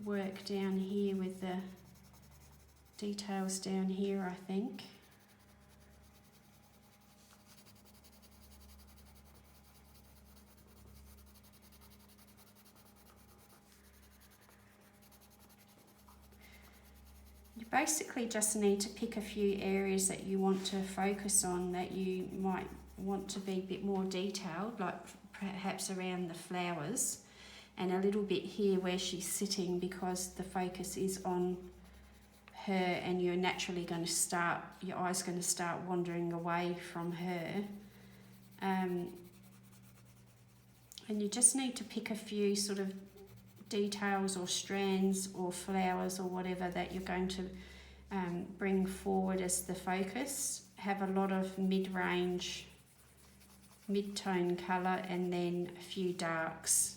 [SPEAKER 1] work down here with the details down here, I think. You basically just need to pick a few areas that you want to focus on, that you might want to be a bit more detailed, like perhaps around the flowers, and a little bit here where she's sitting, because the focus is on her and you're naturally going to start, your eye's going to start wandering away from her. And you just need to pick a few sort of details or strands or flowers or whatever that you're going to bring forward as the focus. Have a lot of mid-range, mid-tone colour, and then a few darks.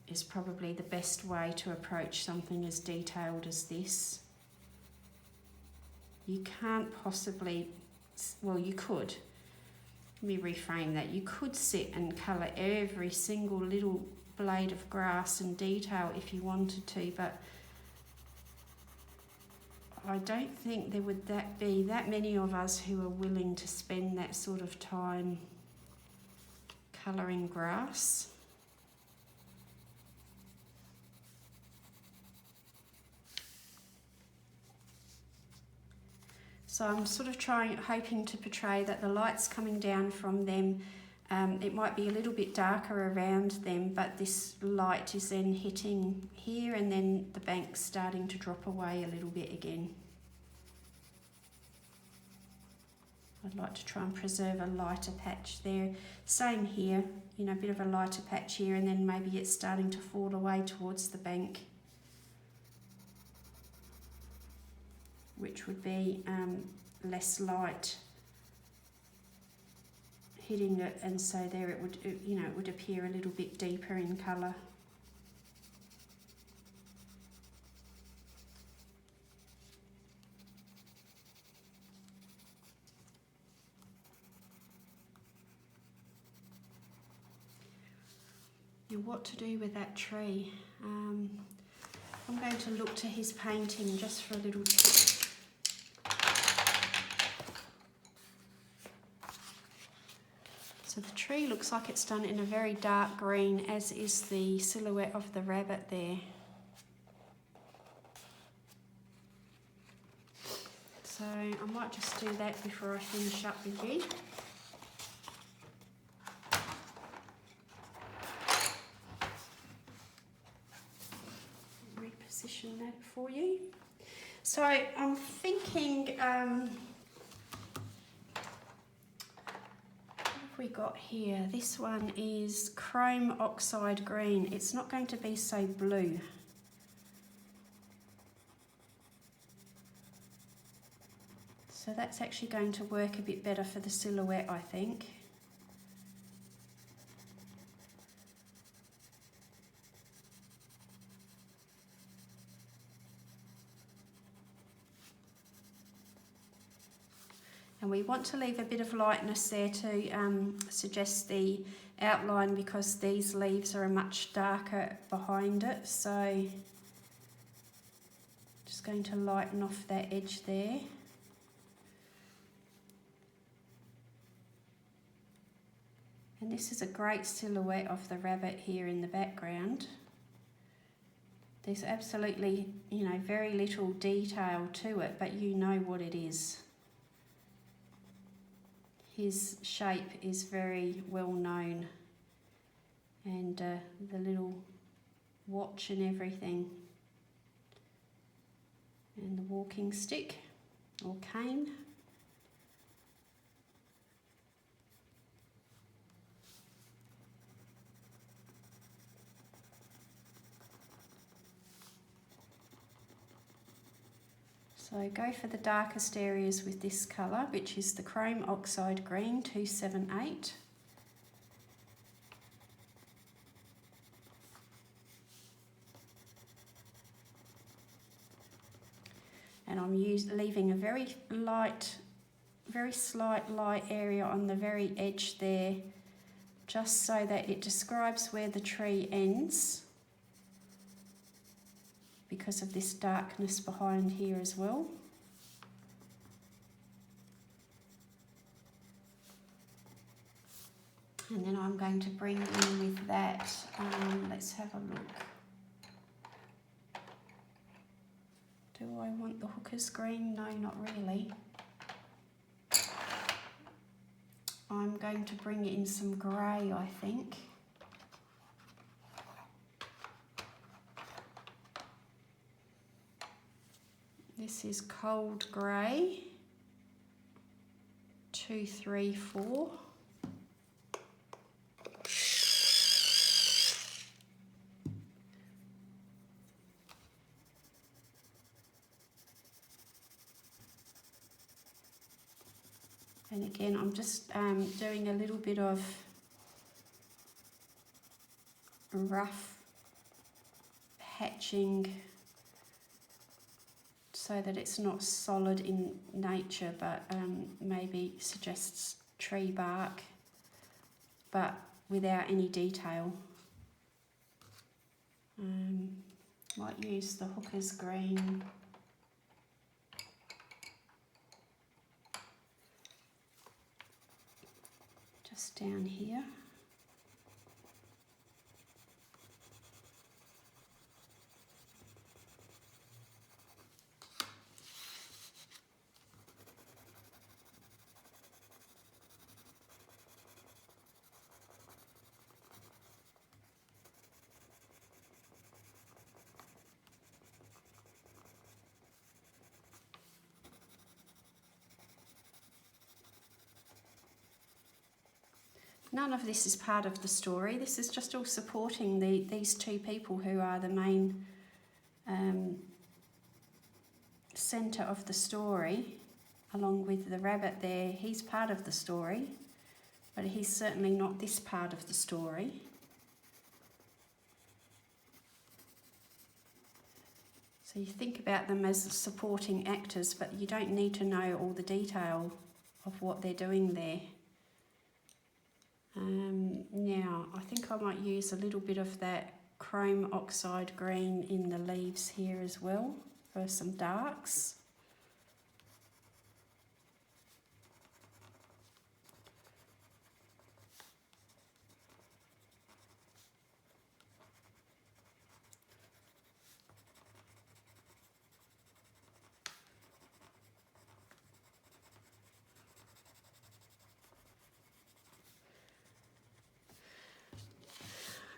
[SPEAKER 1] Is probably the best way to approach something as detailed as this. You can't possibly, well, you could. Let me reframe that. You could sit and colour every single little blade of grass in detail if you wanted to, but I don't think there would be that many of us who are willing to spend that sort of time colouring grass. So I'm sort of hoping to portray that the light's coming down from them. It might be a little bit darker around them, but this light is then hitting here, and then the bank's starting to drop away a little bit again. I'd like to try and preserve a lighter patch there. Same here, you know, a bit of a lighter patch here, and then maybe it's starting to fall away towards the bank, which would be less light hitting it, and so there it would, you know, it would appear a little bit deeper in colour. Now, what to do with that tree? I'm going to look to his painting just for a little tip. So the tree looks like it's done in a very dark green, as is the silhouette of the rabbit there. So I might just do that before I finish up with you. Reposition that for you. So I'm thinking, we got here, this one is chrome oxide green. It's not going to be so blue. So that's actually going to work a bit better for the silhouette, I think. And we want to leave a bit of lightness there to suggest the outline, because these leaves are much darker behind it. So just going to lighten off that edge there. And this is a great silhouette of the rabbit here in the background. There's absolutely, you know, very little detail to it, but you know what it is. His shape is very well known, and the little watch and everything, and the walking stick or cane. So go for the darkest areas with this colour, which is the Chrome Oxide Green 278. and I'm leaving a very slight light area on the very edge there, just so that it describes where the tree ends, because of this darkness behind here as well. And then I'm going to bring in with that, let's have a look. Do I want the hooker's green? No, not really. I'm going to bring in some grey, I think. This is cold grey, 2, 3, 4. And again, I'm just doing a little bit of rough hatching so that it's not solid in nature, but maybe suggests tree bark, but without any detail. Might use the hooker's green. Just down here. None of this is part of the story. This is just all supporting these two people who are the main centre of the story, along with the rabbit there. He's part of the story, but he's certainly not this part of the story. So you think about them as supporting actors, but you don't need to know all the detail of what they're doing there. Now, I think I might use a little bit of that chrome oxide green in the leaves here as well for some darks.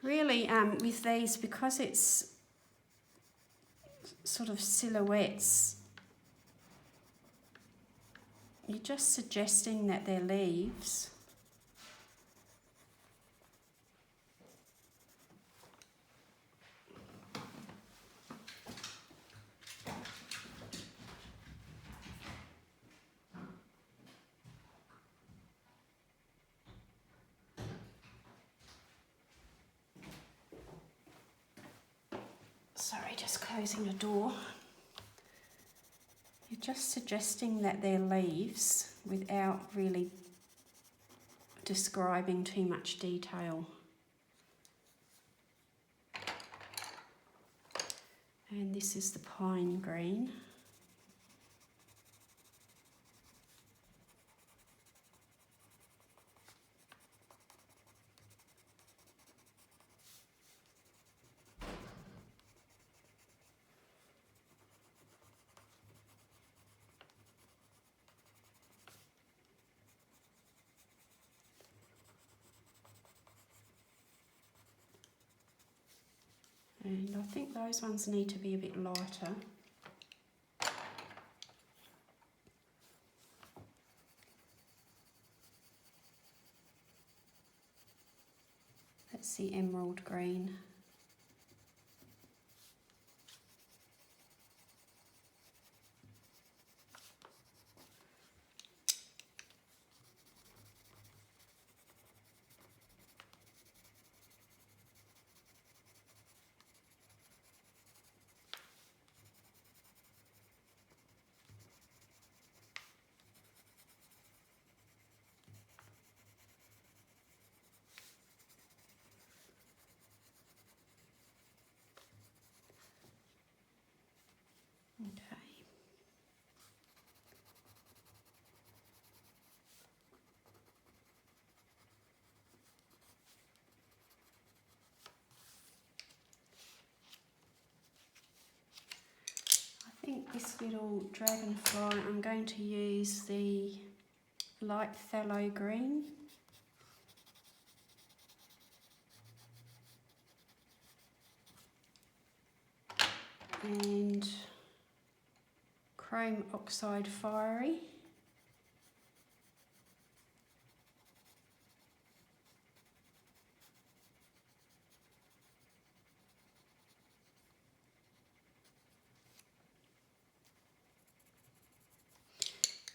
[SPEAKER 1] Really, with these, because it's sort of silhouettes, you're just suggesting that they're leaves. Sorry, just closing the door. You're just suggesting that they're leaves without really describing too much detail. And this is the pine green. And I think those ones need to be a bit lighter. That's the emerald green. think this little dragonfly, I'm going to use the light phthalo green. And chrome oxide fiery.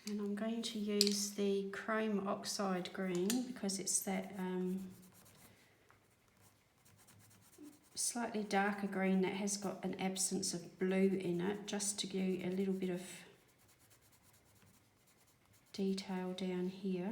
[SPEAKER 1] And I'm going to use the chrome oxide green because it's that slightly darker green that has got an absence of blue in it, just to give you a little bit of detail down here.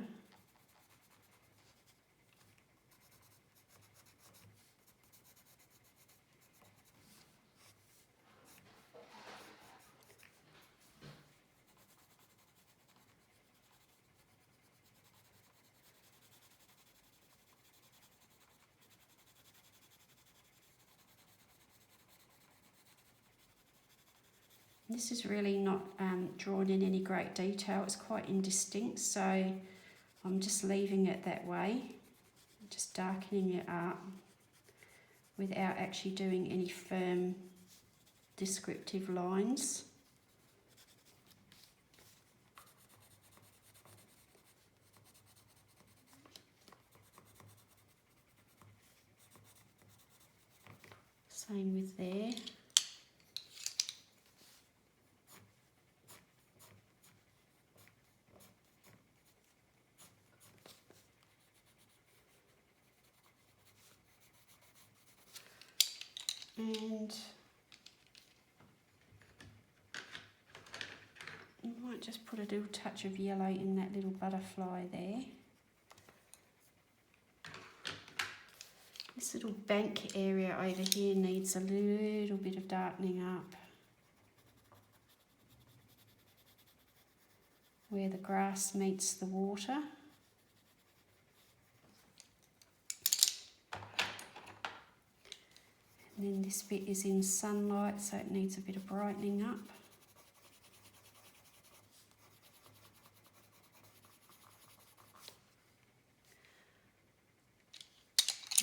[SPEAKER 1] This is really not drawn in any great detail, it's quite indistinct, so I'm just leaving it that way, just darkening it up without actually doing any firm descriptive lines. Same with there. And I might just put a little touch of yellow in that little butterfly there. This little bank area over here needs a little bit of darkening up, where the grass meets the water. And then this bit is in sunlight, so it needs a bit of brightening up.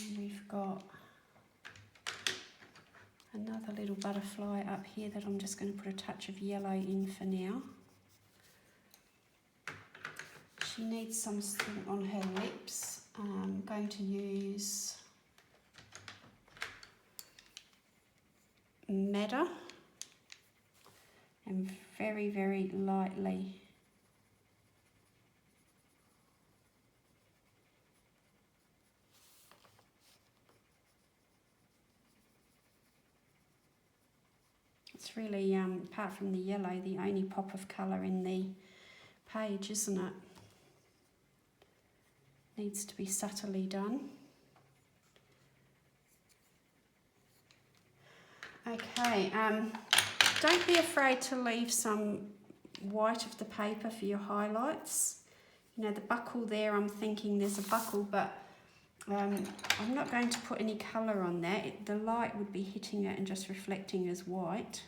[SPEAKER 1] And we've got another little butterfly up here that I'm just going to put a touch of yellow in for now. She needs something on her lips. I'm going to use Madder and very, very lightly it's really, apart from the yellow, the only pop of colour in the page, isn't it? Needs to be subtly done. Okay, don't be afraid to leave some white of the paper for your highlights. You know, the buckle there, I'm thinking there's a buckle, but I'm not going to put any colour on that. The light would be hitting it and just reflecting as white.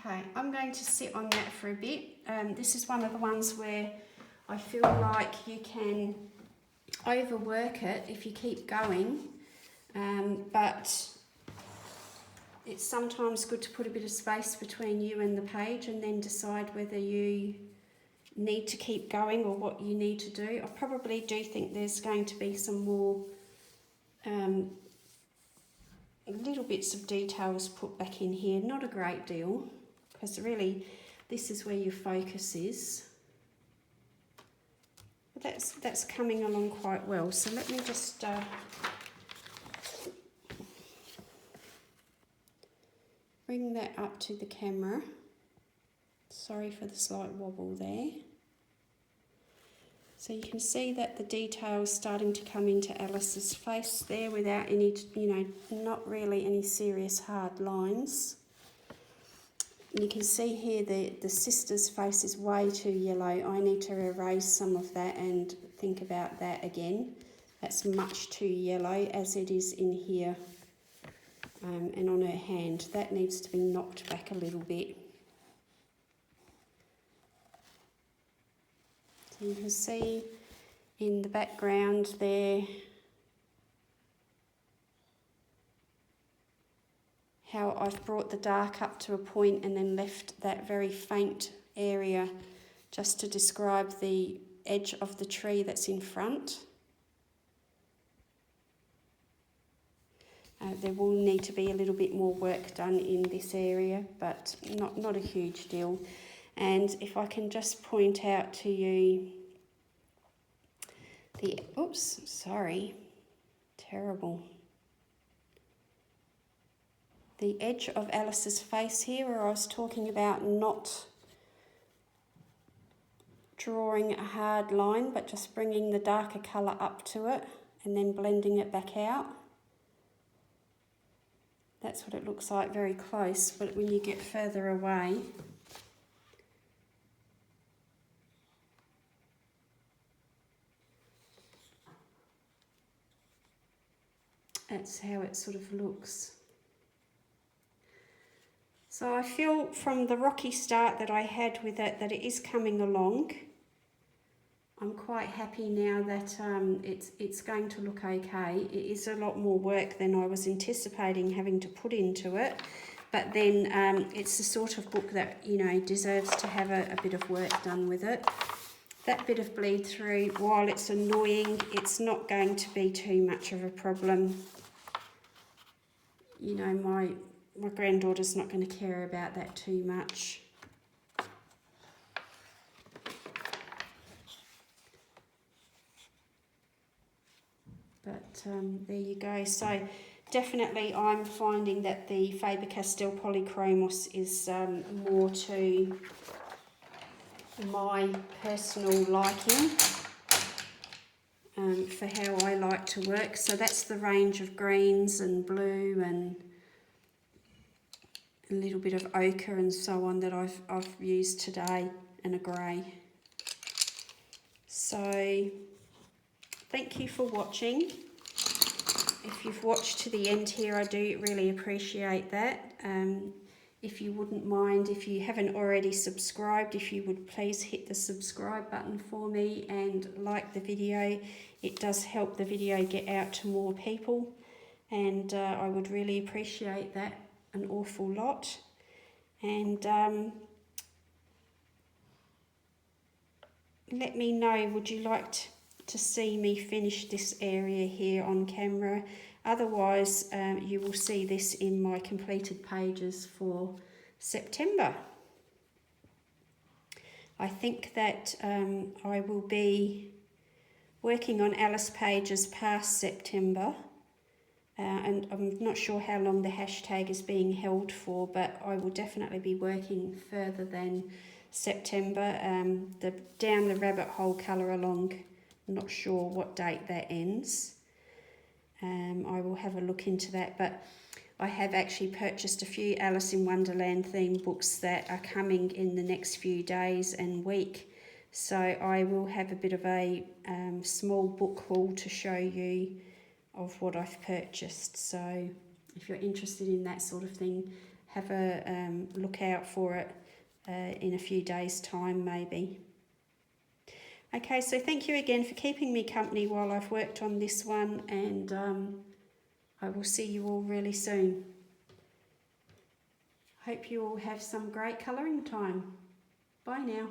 [SPEAKER 1] Okay, I'm going to sit on that for a bit. This is one of the ones where I feel like you can overwork it if you keep going, but it's sometimes good to put a bit of space between you and the page and then decide whether you need to keep going or what you need to do. I probably do think there's going to be some more little bits of details put back in here, not a great deal, because really this is where your focus is. But that's coming along quite well. So let me just bring that up to the camera. Sorry for the slight wobble there. So you can see that the detail is starting to come into Alice's face there without any, not really any serious hard lines. You can see here the sister's face is way too yellow. I need to erase some of that and think about that again. That's much too yellow as it is in here and on her hand. That needs to be knocked back a little bit. So you can see in the background there how I've brought the dark up to a point and then left that very faint area just to describe the edge of the tree that's in front. There will need to be a little bit more work done in this area, but not a huge deal. And if I can just point out to you the, oops, sorry, terrible. The edge of Alice's face here, where I was talking about not drawing a hard line, but just bringing the darker colour up to it and then blending it back out. That's what it looks like very close, but when you get further away, that's how it sort of looks. So I feel from the rocky start that I had with it that it is coming along. I'm quite happy now that it's going to look okay. It is a lot more work than I was anticipating having to put into it, but then it's the sort of book that, deserves to have a bit of work done with it. That bit of bleed through, while it's annoying, it's not going to be too much of a problem. My granddaughter's not going to care about that too much. But there you go. So definitely I'm finding that the Faber Castell Polychromos is more to my personal liking for how I like to work. So that's the range of greens and blue and a little bit of ochre and so on that I've used today, and a grey. So thank you for watching. If you've watched to the end here, I do really appreciate that. If you wouldn't mind, if you haven't already subscribed, if you would please hit the subscribe button for me and like the video. It does help the video get out to more people, and I would really appreciate that an awful lot. And let me know, would you like to see me finish this area here on camera? Otherwise, you will see this in my completed pages for September. I think that I will be working on Alice pages past September, and I'm not sure how long the hashtag is being held for, but I will definitely be working further than September. Down the rabbit hole colour along, I'm not sure what date that ends. I will have a look into that, but I have actually purchased a few Alice in Wonderland themed books that are coming in the next few days and week. So I will have a bit of a small book haul to show you of what I've purchased. So if you're interested in that sort of thing, have a look out for it in a few days' time maybe. Okay, so thank you again for keeping me company while I've worked on this one, and I will see you all really soon. Hope you all have some great colouring time. Bye now.